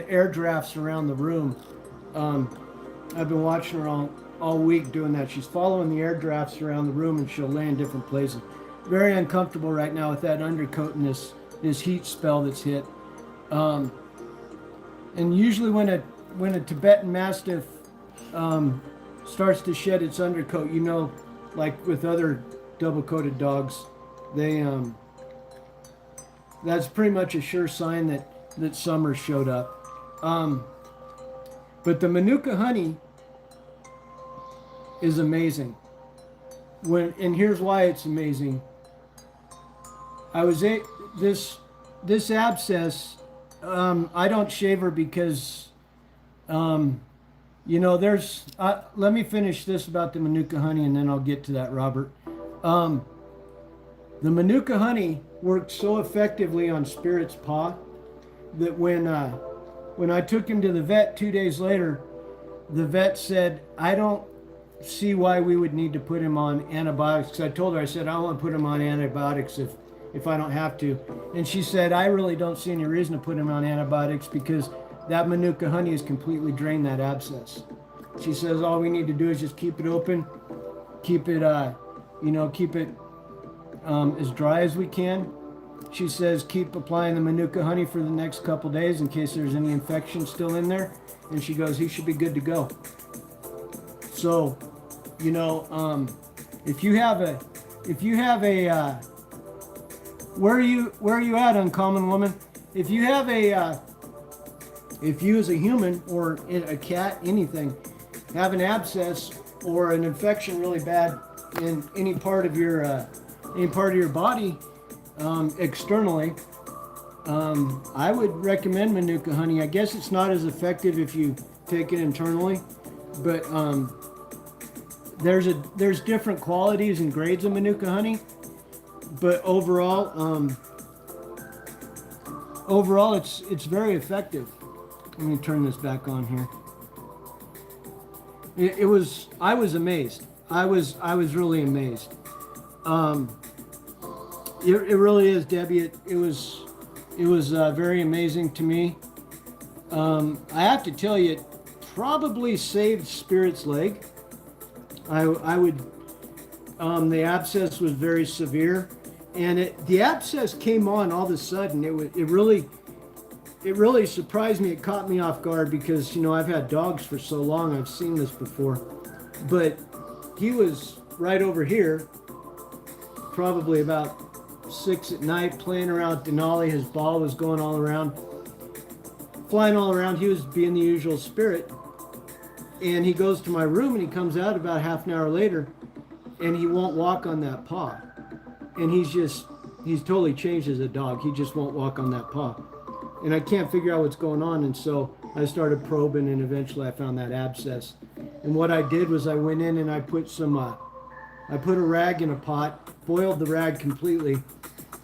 air drafts around the room. I've been watching her all week doing that. She's following the air drafts around the room, and she'll lay in different places. Very uncomfortable right now with that undercoat and this heat spell that's hit. And usually when a Tibetan Mastiff starts to shed its undercoat, like with other double-coated dogs, that's pretty much a sure sign that summer showed up. But the Manuka honey is amazing. And here's why it's amazing. This abscess, I don't shave her because let me finish this about the Manuka honey, and then I'll get to that, Robert. The Manuka honey worked so effectively on Spirit's paw that when I took him to the vet 2 days later, the vet said, I don't see why we would need to put him on antibiotics. Because I told her, I said, I don't want to put him on antibiotics if I don't have to. And she said, I really don't see any reason to put him on antibiotics because that Manuka honey has completely drained that abscess. She says, all we need to do is just keep it open, keep it, keep it as dry as we can. She says, keep applying the Manuka honey for the next couple days in case there's any infection still in there. And she goes, he should be good to go. So, if you have a, where are you at, Uncommon Woman? If you have if you as a human or a cat, anything, have an abscess or an infection really bad in any part of your body, externally, I would recommend Manuka honey. I guess it's not as effective if you take it internally, but there's different qualities and grades of Manuka honey. But overall, it's very effective. Let me turn this back on here. I was amazed. I was really amazed. It really is, Debbie. It was very amazing to me. I have to tell you, it probably saved Spirit's leg. I would. The abscess was very severe, and the abscess came on all of a sudden. It really surprised me. It caught me off guard because I've had dogs for so long. I've seen this before, but he was right over here, probably about 6 at night, playing around Denali. His ball was going all around, flying all around. He was being the usual Spirit, and he goes to my room and he comes out about half an hour later, and he won't walk on that paw, and he's totally changed as a dog. He just won't walk on that paw, and I can't figure out what's going on. And so I started probing, and eventually I found that abscess. And what I did was I went in and I put a rag in a pot, boiled the rag completely.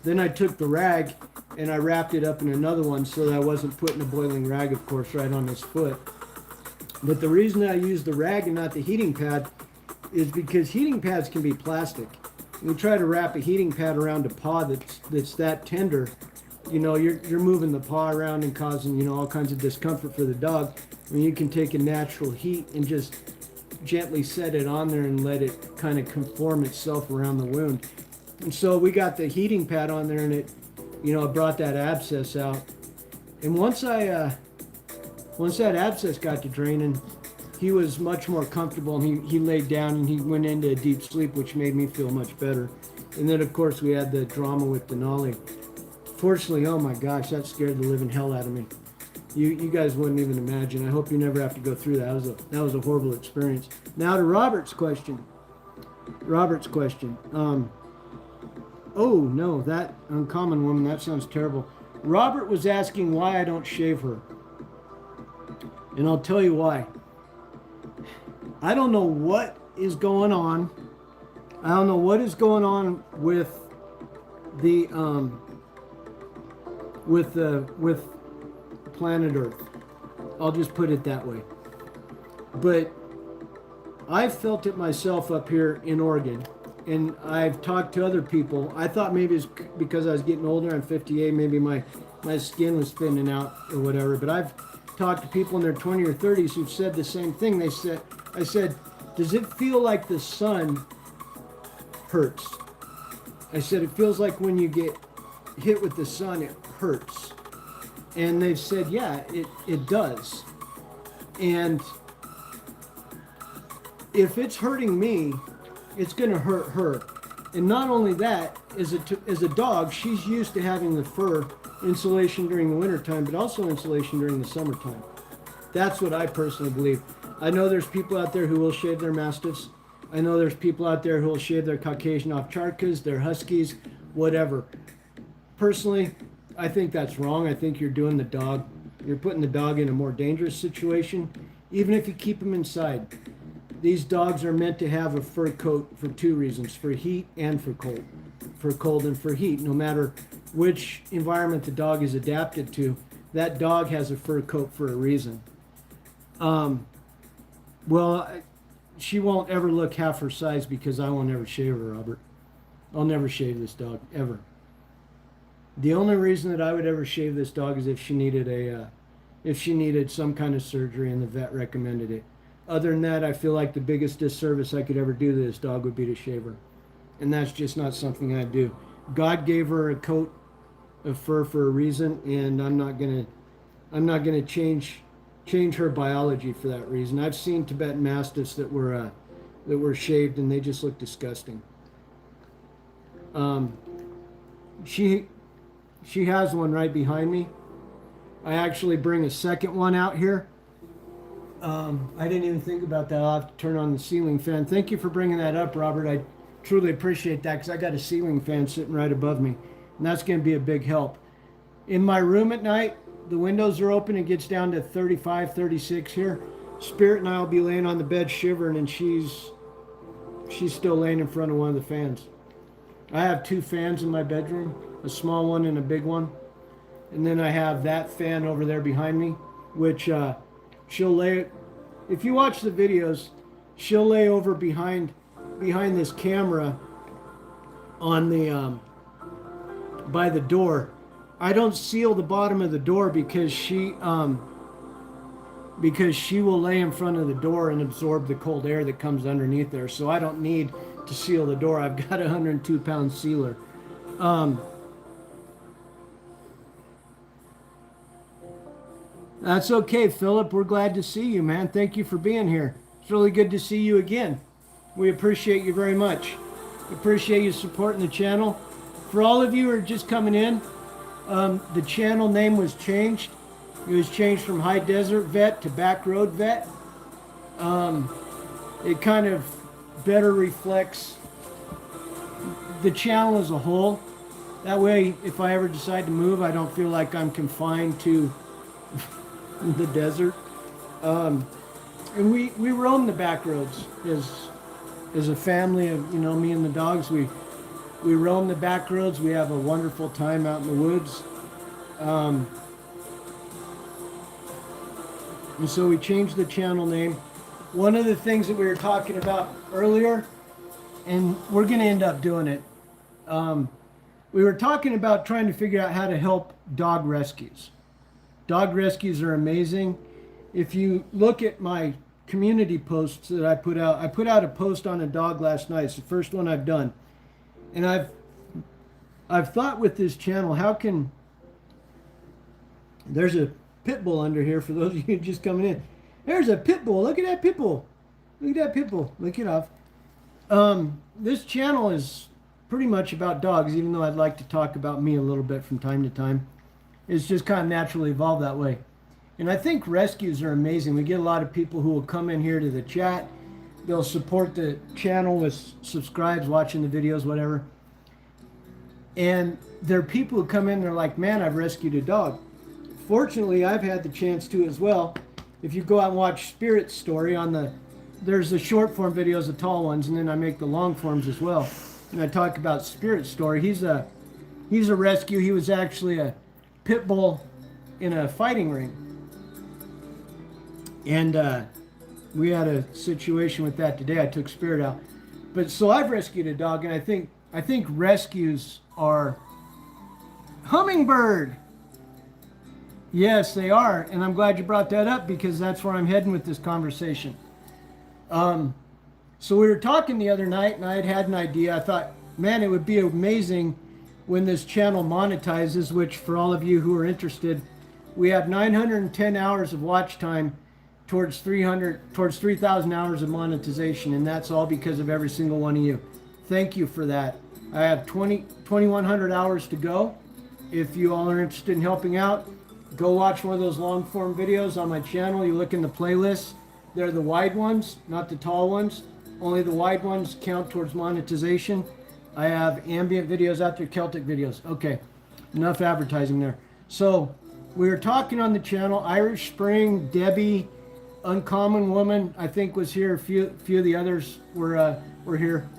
Then I took the rag and I wrapped it up in another one so that I wasn't putting a boiling rag, of course, right on his foot. But the reason I used the rag and not the heating pad is because heating pads can be plastic. When you try to wrap a heating pad around a paw that's that tender, you're moving the paw around and causing, all kinds of discomfort for the dog. When you can take a natural heat and just gently set it on there and let it kind of conform itself around the wound. And so we got the heating pad on there, and it brought that abscess out. And once that abscess got to draining, he was much more comfortable, and he laid down and he went into a deep sleep, which made me feel much better. And then of course we had the drama with Denali. Fortunately, oh my gosh, that scared the living hell out of me. You guys wouldn't even imagine. I hope you never have to go through that. That was a horrible experience. Now to Robert's question. Oh no, that Uncommon Woman, that sounds terrible. Robert was asking why I don't shave her. And I'll tell you why. I don't know what is going on. I don't know what is going on with the with planet Earth. I'll just put it that way. But I've felt it myself up here in Oregon, and I've talked to other people. I thought maybe it's because I was getting older. I'm 58. Maybe my skin was thinning out or whatever. But I've talked to people in their 20s or 30s who've said the same thing. I said, does it feel like the sun hurts? I said, it feels like when you get hit with the sun, it hurts. And they've said, yeah, it does. And if it's hurting me, it's going to hurt her. And not only that, as a dog, she's used to having the fur insulation during the wintertime, but also insulation during the summertime. That's what I personally believe. I know there's people out there who will shave their Mastiffs. I know there's people out there who will shave their Caucasian Ovcharkas, their Huskies, whatever. Personally, I think that's wrong. I think you're putting the dog in a more dangerous situation, even if you keep him inside. These dogs are meant to have a fur coat for two reasons, for heat and for cold. for cold and for heat. No matter which environment the dog is adapted to, that dog has a fur coat for a reason. Well, she won't ever look half her size because I won't ever shave her, Robert. I'll never shave this dog, ever. The only reason that I would ever shave this dog is if she needed some kind of surgery and the vet recommended it. Other than that, I feel like the biggest disservice I could ever do to this dog would be to shave her. And that's just not something I do. God gave her a coat of fur for a reason, and I'm not gonna change her biology for that reason. I've seen Tibetan Mastiffs that were shaved and they just look disgusting. She has one right behind me. I actually bring a second one out here. I didn't even think about that. I'll have to turn on the ceiling fan. Thank you for bringing that up, Robert. I truly appreciate that because I got a ceiling fan sitting right above me, and that's going to be a big help. In my room at night, the windows are open. It gets down to 35, 36 here. Spirit and I will be laying on the bed shivering, and she's still laying in front of one of the fans. I have two fans in my bedroom, a small one and a big one. And then I have that fan over there behind me, which she'll lay, if you watch the videos, she'll lay over behind this camera on the, by the door. I don't seal the bottom of the door because she will lay in front of the door and absorb the cold air that comes underneath there. So I don't need to seal the door. I've got a 102-pound sealer. That's okay, Philip. We're glad to see you, man. Thank you for being here. It's really good to see you again. We appreciate you very much. Appreciate you supporting the channel. For all of you who are just coming in, the channel name was changed. It was changed from High Desert Vet to Back Road Vet. It kind of better reflects the channel as a whole. That way, if I ever decide to move, I don't feel like I'm confined to the desert. And we roam the back roads as a family of, me and the dogs. We roam the back roads. We have a wonderful time out in the woods. And so we changed the channel name. One of the things that we were talking about earlier, and we're going to end up doing it, we were talking about trying to figure out how to help dog rescues. Dog rescues are amazing. If you look at my community posts that I put out a post on a dog last night. It's the first one I've done. And I've thought with this channel, there's a pit bull under here for those of you just coming in. There's a pit bull. Look at that pit bull. Look at that pit bull. Lick it off. This channel is pretty much about dogs, even though I'd like to talk about me a little bit from time to time. It's just kind of naturally evolved that way. And I think rescues are amazing. We get a lot of people who will come in here to the chat. They'll support the channel with subscribes, watching the videos, whatever. And there are people who come in, they're like, man, I've rescued a dog. Fortunately, I've had the chance to as well. If you go out and watch Spirit's story there's the short form videos, the tall ones, and then I make the long forms as well. And I talk about Spirit's story. He's a rescue. He was actually a pit bull in a fighting ring. And we had a situation with that today. I took Spirit out. But so I've rescued a dog, and I think rescues are hummingbird. Yes, they are. And I'm glad you brought that up because that's where I'm heading with this conversation. So we were talking the other night, and I had an idea. I thought, man, it would be amazing when this channel monetizes, which for all of you who are interested, we have 910 hours of watch time towards 3,000 hours of monetization, and that's all because of every single one of you. Thank you for that. I have 2,100 hours to go. If you all are interested in helping out, go watch one of those long form videos on my channel. You look in the playlist. They're the wide ones, not the tall ones. Only the wide ones count towards monetization. I have ambient videos out there, Celtic videos. Okay, enough advertising there. So we were talking on the channel. Irish Spring, Debbie, Uncommon Woman, I think was here. A few of the others were here.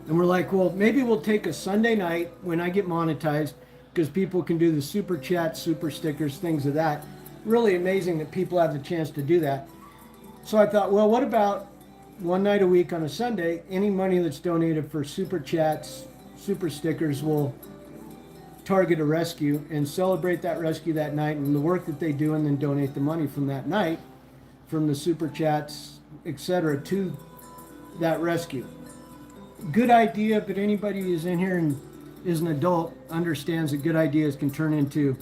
And we're like, well, maybe we'll take a Sunday night when I get monetized, because people can do the super chats, super stickers, things of that. Really amazing that people have the chance to do that. So I thought, well, what about one night a week on a Sunday? Any money that's donated for super chats, super stickers will target a rescue and celebrate that rescue that night and the work that they do, and then donate the money from that night, from the super chats, etc., to that rescue. Good idea, but anybody who's in here and is an adult understands that good ideas can turn into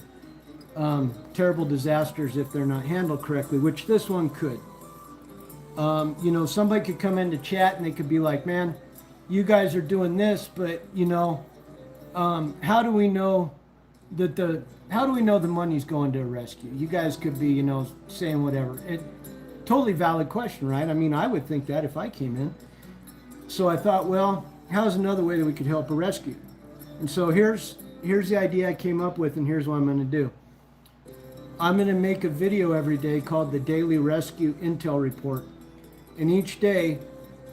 terrible disasters if they're not handled correctly, which this one could. You know, somebody could come in to chat and they could be like, man, you guys are doing this, but you know, how do we know that how do we know the money's going to a rescue? You guys could be, you know, saying whatever. Totally valid question, right? I mean, I would think that if I came in. So I thought, well, how's another way that we could help a rescue? And so here's the idea I came up with, and here's what I'm going to do. I'm going to make a video every day called the Daily Rescue Intel Report. And each day,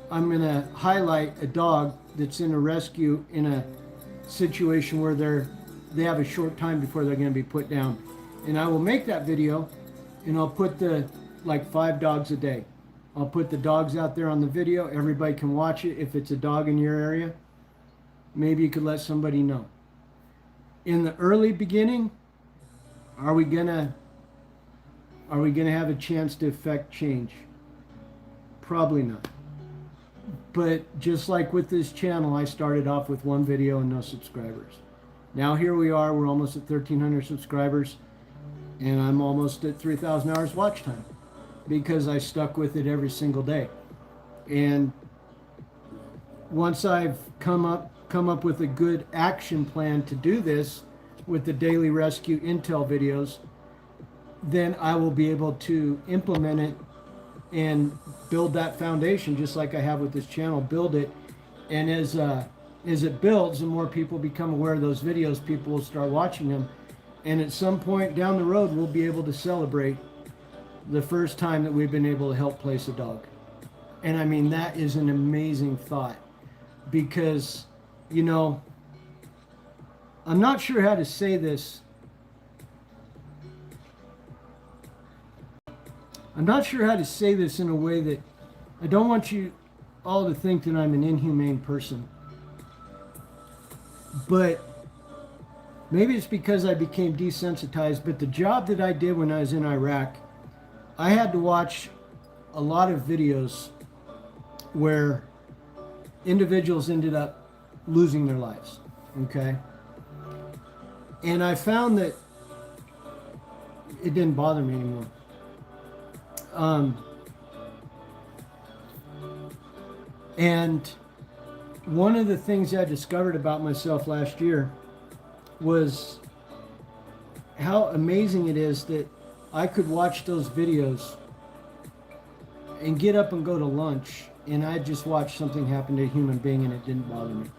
I'm going to highlight a dog that's in a rescue in a situation where they have a short time before they're going to be put down. And I will make that video, and I'll put like 5 dogs a day. I'll put the dogs out there on the video. Everybody can watch it. If it's a dog in your area, maybe you could let somebody know. In the early beginning, are we gonna have a chance to affect change? Probably not. But just like with this channel, I started off with 1 video and no subscribers. Now here we are, we're almost at 1,300 subscribers, and I'm almost at 3,000 hours watch time, because I stuck with it every single day. And once I've come up with a good action plan to do this with the daily rescue intel videos, then I will be able to implement it and build that foundation, just like I have with this channel. Build it, and as it builds, the more people become aware of those videos, people will start watching them, and at some point down the road, we'll be able to celebrate the first time that we've been able to help place a dog. And I mean, that is an amazing thought, because, you know, I'm not sure how to say this. I'm not sure how to say this in a way that I don't want you all to think that I'm an inhumane person. But maybe it's because I became desensitized, but the job that I did when I was in Iraq, I had to watch a lot of videos where individuals ended up losing their lives, okay? And I found that it didn't bother me anymore. And one of the things I discovered about myself last year was how amazing it is that I could watch those videos and get up and go to lunch, and I just watched something happen to a human being and it didn't bother me.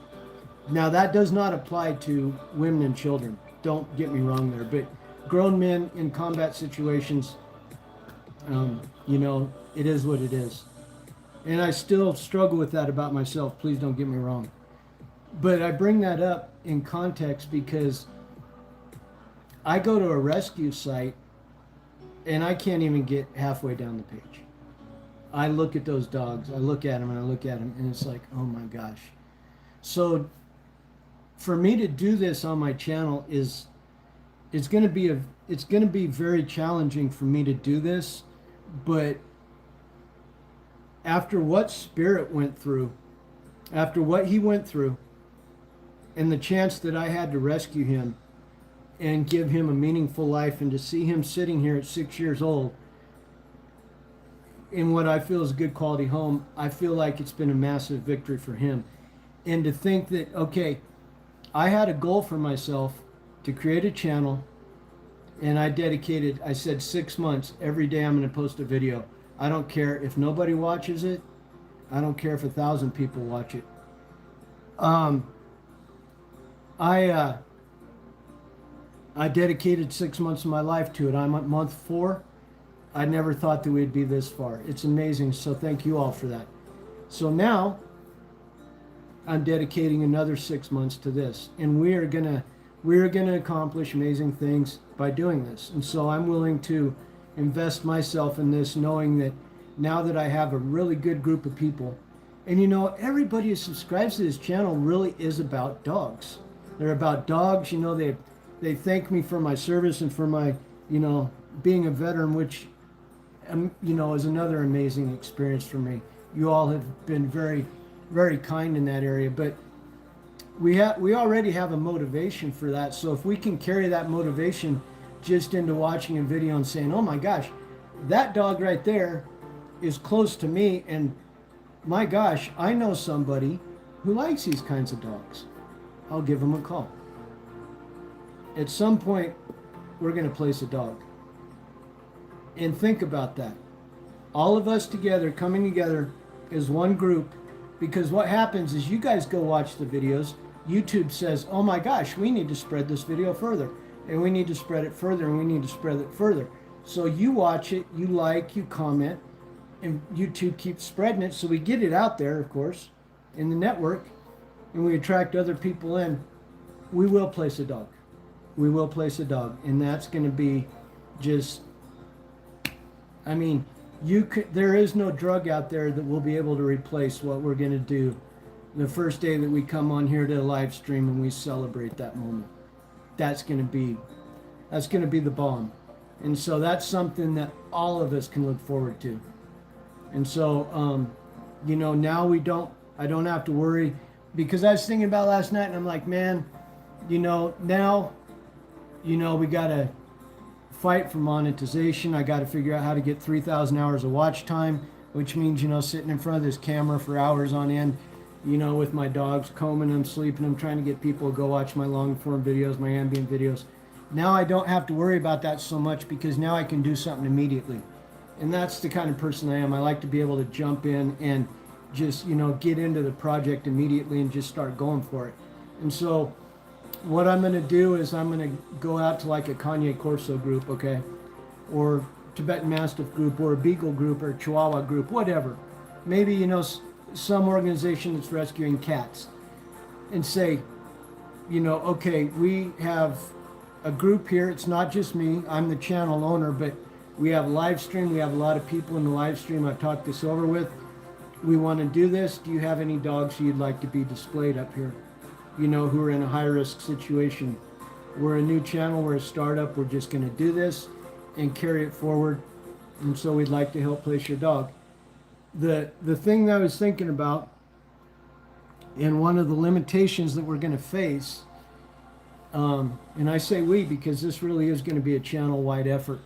Now, that does not apply to women and children. Don't get me wrong there. But grown men in combat situations, you know, it is what it is. And I still struggle with that about myself. Please don't get me wrong. But I bring that up in context because I go to a rescue site and I can't even get halfway down the page. I look at those dogs, I look at them and I look at them, and it's like, oh my gosh. So for me to do this on my channel it's going to be very challenging for me to do this. But after what Spirit went through, after what he went through, and the chance that I had to rescue him and give him a meaningful life, and to see him sitting here at 6 years old in what I feel is a good quality home, I feel like it's been a massive victory for him. And to think that, okay, I had a goal for myself to create a channel, and I said 6 months, every day I'm going to post a video. I don't care if nobody watches it. I don't care if 1,000 people watch it. I dedicated 6 months of my life to it. I'm at month 4. I never thought that we'd be this far. It's amazing. So thank you all for that. So now I'm dedicating another 6 months to this, and we're gonna accomplish amazing things by doing this. And so I'm willing to invest myself in this, knowing that now that I have a really good group of people, and everybody who subscribes to this channel really is about dogs. They're about dogs. They thank me for my service and for my being a veteran, which is another amazing experience for me. You all have been very, very kind in that area, but we already have a motivation for that. So if we can carry that motivation just into watching a video and saying, "Oh my gosh, that dog right there is close to me, and my gosh, I know somebody who likes these kinds of dogs. I'll give them a call." At some point, we're going to place a dog. And think about that. All of us together, coming together as one group, because what happens is you guys go watch the videos. YouTube says, "Oh my gosh, we need to spread this video further, and we need to spread it further, and we need to spread it further." So you watch it, you like, you comment, and YouTube keeps spreading it. So we get it out there, of course, in the network, and we attract other people in. We will place a dog. We will place a dog, and that's going to be just, there is no drug out there that will be able to replace what we're going to do the first day that we come on here to a live stream and we celebrate that moment. That's going to be the bomb. And so that's something that all of us can look forward to. And so, now I don't have to worry, because I was thinking about last night and I'm like, man, now, we got to fight for monetization. I got to figure out how to get 3,000 hours of watch time, which means, sitting in front of this camera for hours on end, with my dogs, combing them, sleeping them, trying to get people to go watch my long form videos, my ambient videos. Now I don't have to worry about that so much, because now I can do something immediately. And that's the kind of person I am. I like to be able to jump in and just, get into the project immediately and just start going for it. And so what I'm going to do is I'm going to go out to like a Kanye Corso group, okay? Or Tibetan Mastiff group, or a Beagle group, or a Chihuahua group, whatever. Maybe, some organization that's rescuing cats, and say, okay, we have a group here. It's not just me. I'm the channel owner, but we have a live stream. We have a lot of people in the live stream I've talked this over with. We want to do this. Do you have any dogs you'd like to be displayed up here? Who are in a high-risk situation. We're a new channel. We're a startup. We're just going to do this and carry it forward. And so we'd like to help place your dog. The thing that I was thinking about, and one of the limitations that we're going to face, and I say we because this really is going to be a channel-wide effort,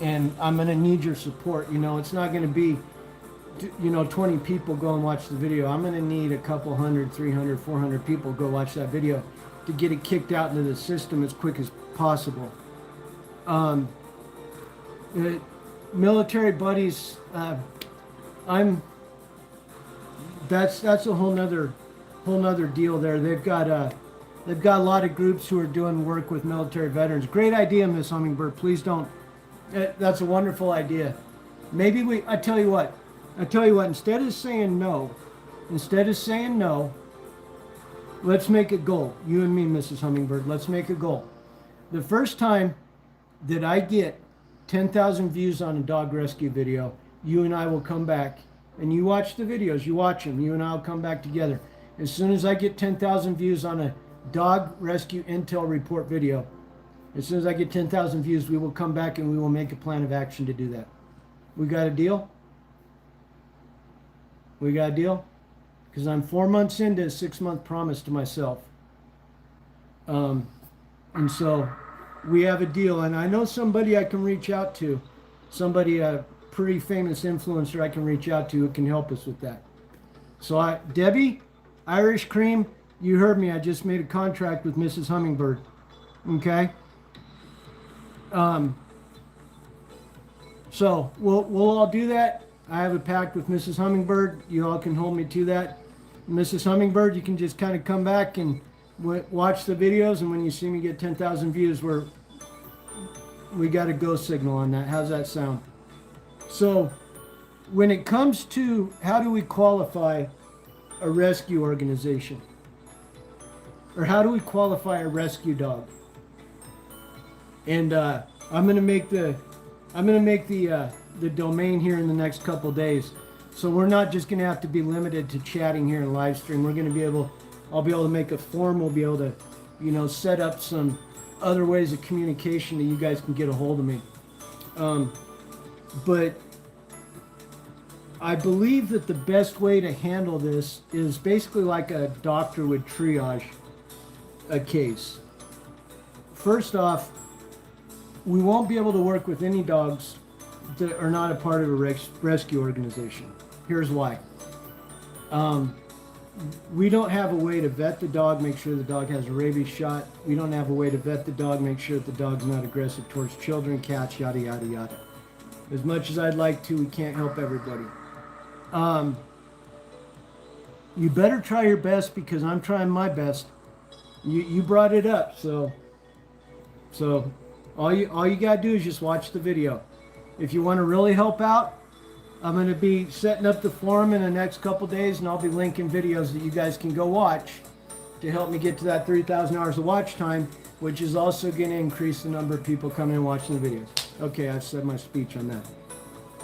and I'm going to need your support. It's not going to be 20 people go and watch the video. I'm going to need a couple hundred, 300, 400 people go watch that video to get it kicked out into the system as quick as possible. Military buddies, that's a whole nother deal there. They've got a lot of groups who are doing work with military veterans. Great idea, Miss Hummingbird. Please don't. That's a wonderful idea. Maybe I tell you what, instead of saying no, let's make a goal. You and me, Mrs. Hummingbird, let's make a goal. The first time that I get 10,000 views on a dog rescue video, you and I will come back, and you watch the videos, you watch them, you and I will come back together. As soon as I get 10,000 views on a dog rescue intel report video, as soon as I get 10,000 views, we will come back and we will make a plan of action to do that. We got a deal? We got a deal? Because I'm 4 months into a 6-month promise to myself. And so we have a deal, and I know somebody I can reach out to, somebody, a pretty famous influencer I can reach out to who can help us with that. So Debbie, Irish Cream, you heard me. I just made a contract with Mrs. Hummingbird. Okay? So we'll all do that. I have a pact with Mrs. Hummingbird. You all can hold me to that. Mrs. Hummingbird, you can just kind of come back and watch the videos, and when you see me get 10,000 views, we got a go signal on that. How's that sound? So when it comes to how do we qualify a rescue organization? Or how do we qualify a rescue dog? And I'm gonna make the domain here in the next couple days. So we're not just gonna have to be limited to chatting here in live stream. We're gonna be able, I'll be able to make a form. We'll be able to, set up some other ways of communication that you guys can get a hold of me. But I believe that the best way to handle this is basically like a doctor would triage a case. First off, we won't be able to work with any dogs that are not a part of a rescue organization. Here's why. We don't have a way to vet the dog, make sure the dog has a rabies shot. We don't have a way to vet the dog, make sure that the dog's not aggressive towards children, cats, yada, yada, yada. As much as I'd like to, we can't help everybody. You better try your best, because I'm trying my best. You brought it up, so all you gotta do is just watch the video. If you want to really help out, I'm going to be setting up the forum in the next couple days, and I'll be linking videos that you guys can go watch to help me get to that 3,000 hours of watch time, which is also going to increase the number of people coming and watching the videos. Okay, I've said my speech on that.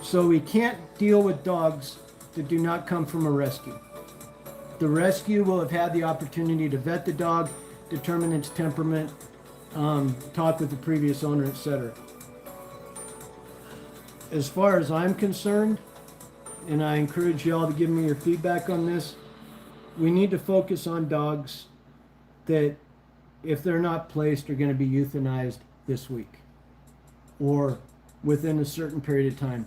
So we can't deal with dogs that do not come from a rescue. The rescue will have had the opportunity to vet the dog, determine its temperament, talk with the previous owner, etc. As far as I'm concerned, and I encourage you all to give me your feedback on this, we need to focus on dogs that, if they're not placed, are going to be euthanized this week or within a certain period of time.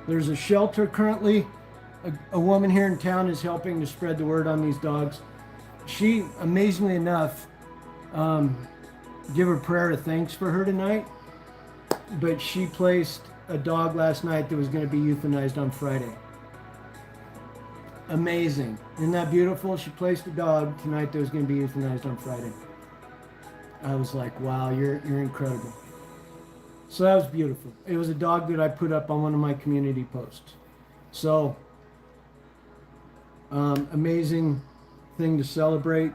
There's a shelter currently. A woman here in town is helping to spread the word on these dogs. She, amazingly enough, give a prayer of thanks for her tonight, but she placed a dog last night that was going to be euthanized on Friday. Amazing. Isn't that beautiful? She placed a dog tonight that was going to be euthanized on Friday. I was like, wow, you're incredible. So that was beautiful. It was a dog that I put up on one of my community posts. So, amazing thing to celebrate.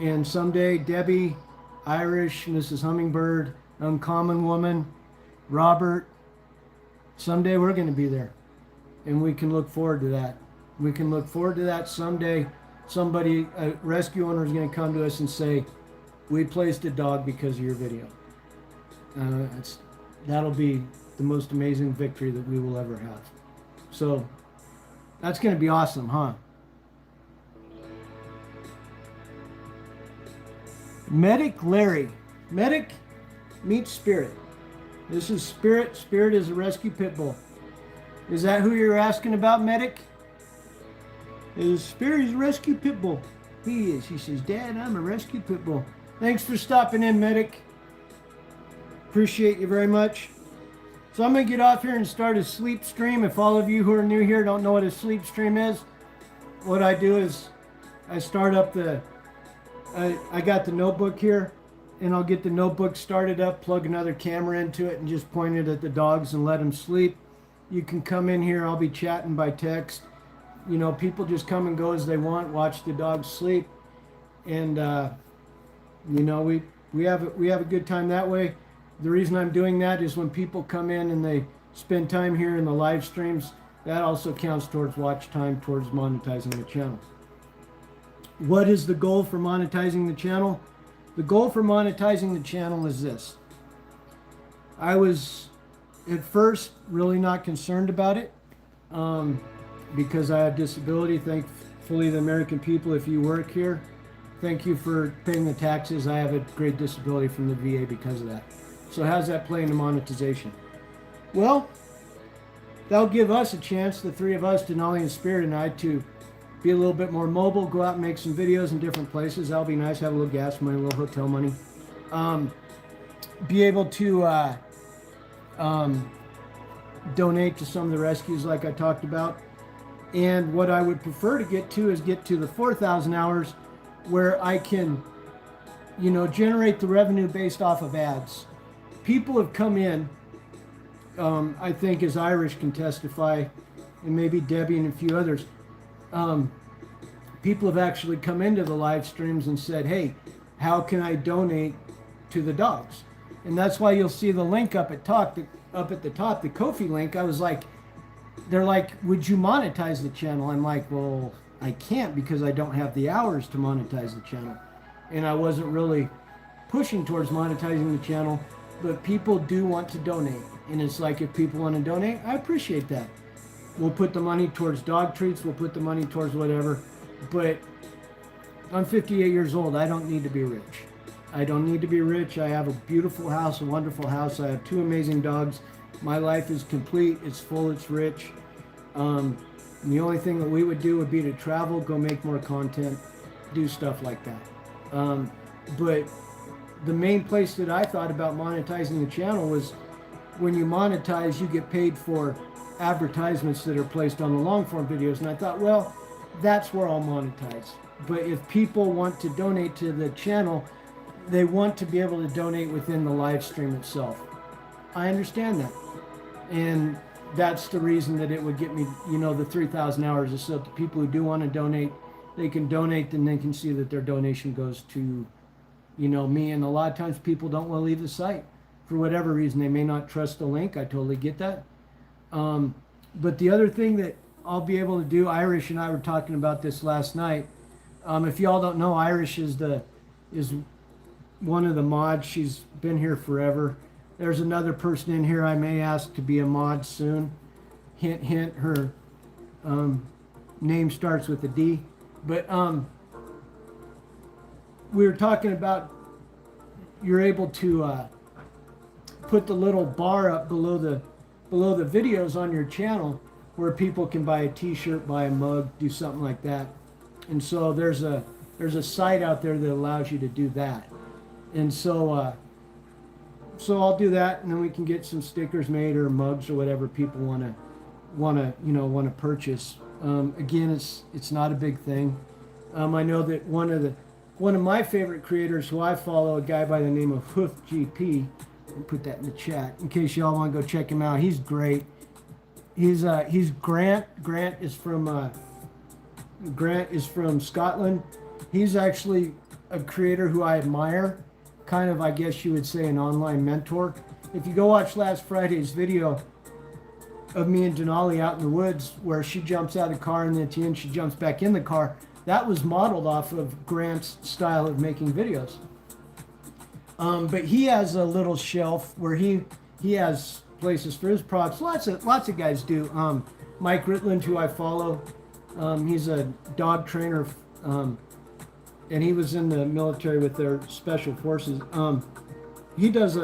And someday, Debbie, Irish, Mrs. Hummingbird, Uncommon Woman, Robert, someday we're going to be there. And we can look forward to that. We can look forward to that someday. Somebody, a rescue owner, is going to come to us and say, we placed a dog because of your video. That'll be the most amazing victory that we will ever have. So that's going to be awesome, huh? Medic Larry. Medic meets Spirit. This is Spirit. Spirit is a rescue pit bull. Is that who you're asking about, Medic? Is Spirit is a rescue pit bull? He is. He says, Dad, I'm a rescue pit bull. Thanks for stopping in, Medic. Appreciate you very much. So I'm going to get off here and start a sleep stream. If all of you who are new here don't know what a sleep stream is, what I do is I start up I got the notebook here, and I'll get the notebook started up, plug another camera into it, and just point it at the dogs and let them sleep. You can come in here. I'll be chatting by text. You know, people just come and go as they want, watch the dogs sleep. And, you know, we have a good time that way. The reason I'm doing that is when people come in and they spend time here in the live streams, that also counts towards watch time, towards monetizing the channel. What is the goal for monetizing the channel? The goal for monetizing the channel is this. I was at first really not concerned about it because I have disability. Thankfully, the American people, if you work here, thank you for paying the taxes. I have a great disability from the VA because of that. So how's that play into monetization? Well, that'll give us a chance, the three of us, Denali and Spirit and I, to be a little bit more mobile, go out and make some videos in different places. That'll be nice, have a little gas money, a little hotel money. Be able to donate to some of the rescues like I talked about. And what I would prefer to get to is get to the 4,000 hours where I can, you know, generate the revenue based off of ads. People have come in, I think, as Irish can testify, and maybe Debbie and a few others. people have actually come into the live streams and said, hey, how can I donate to the dogs? And that's why you'll see the link up at the top, the Ko-fi link. I was like, they're like, would you monetize the channel? I'm like, well, I can't because I don't have the hours to monetize the channel. And I wasn't really pushing towards monetizing the channel, but people do want to donate. And it's like, if people want to donate, I appreciate that. We'll put the money towards dog treats. We'll put the money towards whatever. But I'm 58 years old. I don't need to be rich. I don't need to be rich. I have a beautiful house, a wonderful house. I have 2 amazing dogs. My life is complete. It's full. It's rich. The only thing that we would do would be to travel, go make more content, do stuff like that. But the main place that I thought about monetizing the channel was when you monetize, you get paid for advertisements that are placed on the long form videos. And I thought, well, that's where I'll monetize. But if people want to donate to the channel, they want to be able to donate within the live stream itself. I understand that. And that's the reason that it would get me, the 3,000 hours, is so that the people who do want to donate, they can donate, and they can see that their donation goes to, me. And a lot of times people don't want to leave the site for whatever reason. They may not trust the link. I totally get that. But the other thing that I'll be able to do, Irish and I were talking about this last night. If y'all don't know, Irish is one of the mods. She's been here forever. There's another person in here I may ask to be a mod soon. Hint, hint, her name starts with a D. But we were talking about, you're able to put the little bar up below the videos on your channel where people can buy a t-shirt, buy a mug, do something like that. And so there's a site out there that allows you to do that. And so I'll do that, and then we can get some stickers made or mugs or whatever people want to purchase. Again, it's not a big thing. I know that one of my favorite creators who I follow, a guy by the name of Hoof GP, I'll put that in the chat in case y'all want to go check him out. He's great. He's Grant. Grant is from Scotland. He's actually a creator who I admire. Kind of, I guess you would say, an online mentor. If you go watch last Friday's video of me and Denali out in the woods where she jumps out of the car and then at the end she jumps back in the car, that was modeled off of Grant's style of making videos. But he has a little shelf where he has places for his props. Lots of guys do. Mike Ritland, who I follow, he's a dog trainer, and he was in the military with their special forces. He does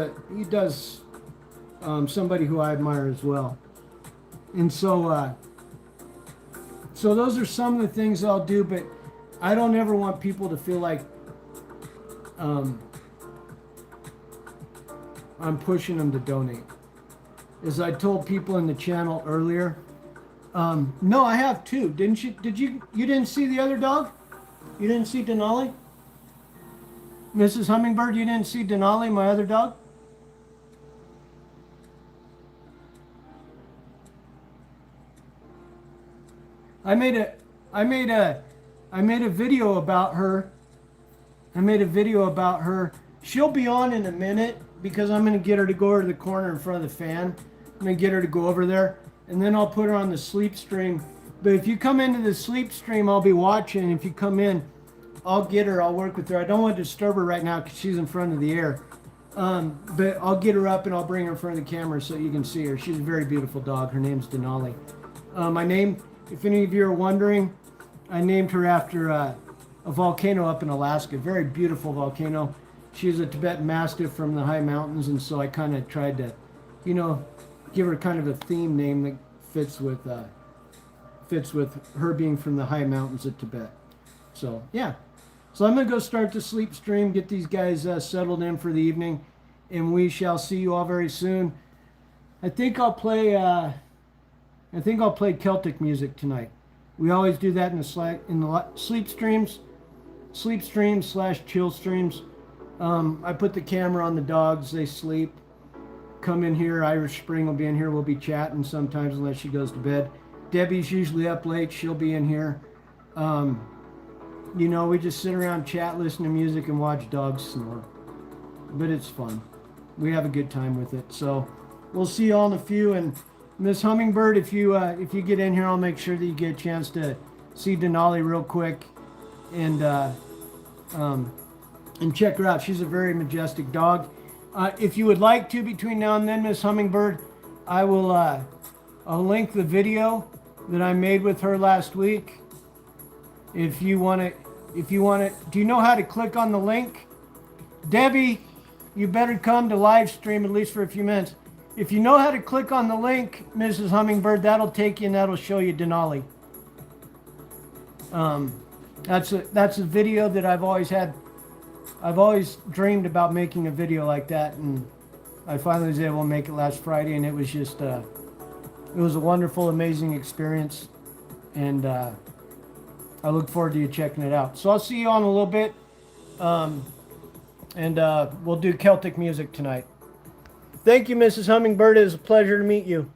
somebody who I admire as well. And so those are some of the things I'll do, but I don't ever want people to feel like I'm pushing them to donate. As I told people in the channel earlier, no, I have 2. Didn't you? You didn't see the other dog? You didn't see Denali? Mrs. Hummingbird, you didn't see Denali, my other dog? I made a video about her. She'll be on in a minute because I'm going to get her to go over to the corner in front of the fan. I'm going to get her to go over there, and then I'll put her on the sleep stream. But if you come into the sleep stream, I'll be watching. And if you come in, I'll get her. I'll work with her. I don't want to disturb her right now because she's in front of the air. But I'll get her up and I'll bring her in front of the camera so you can see her. She's a very beautiful dog. Her name's Denali. If any of you are wondering, I named her after a volcano up in Alaska. Very beautiful volcano. She's a Tibetan Mastiff from the high mountains, and so I kind of tried to, give her kind of a theme name that fits with her being from the high mountains of Tibet. So yeah, so I'm gonna go start the sleep stream, get these guys settled in for the evening, and we shall see you all very soon. I think I'll play Celtic music tonight. We always do that in the sleep streams / chill streams. I put the camera on the dogs. They sleep. Come in here. Irish Spring will be in here. We'll be chatting sometimes unless she goes to bed. Debbie's usually up late. She'll be in here. You know, we just sit around, chat, listen to music, and watch dogs snore. But it's fun. We have a good time with it. So we'll see you all in a few. And Miss Hummingbird, if you get in here, I'll make sure that you get a chance to see Denali real quick and check her out. She's a very majestic dog. If you would like to, between now and then, Miss Hummingbird, I will I'll link the video that I made with her last week. If you want to, do you know how to click on the link? Debbie, you better come to live stream at least for a few minutes. If you know how to click on the link, Mrs. Hummingbird, that'll take you and that'll show you Denali. That's a video that I've always dreamed about making a video like that, and I finally was able to make it last Friday, and it was just it was a wonderful, amazing experience, and I look forward to you checking it out. So I'll see you on a little bit, and we'll do Celtic music tonight. Thank you, Mrs. Hummingbird. It was a pleasure to meet you.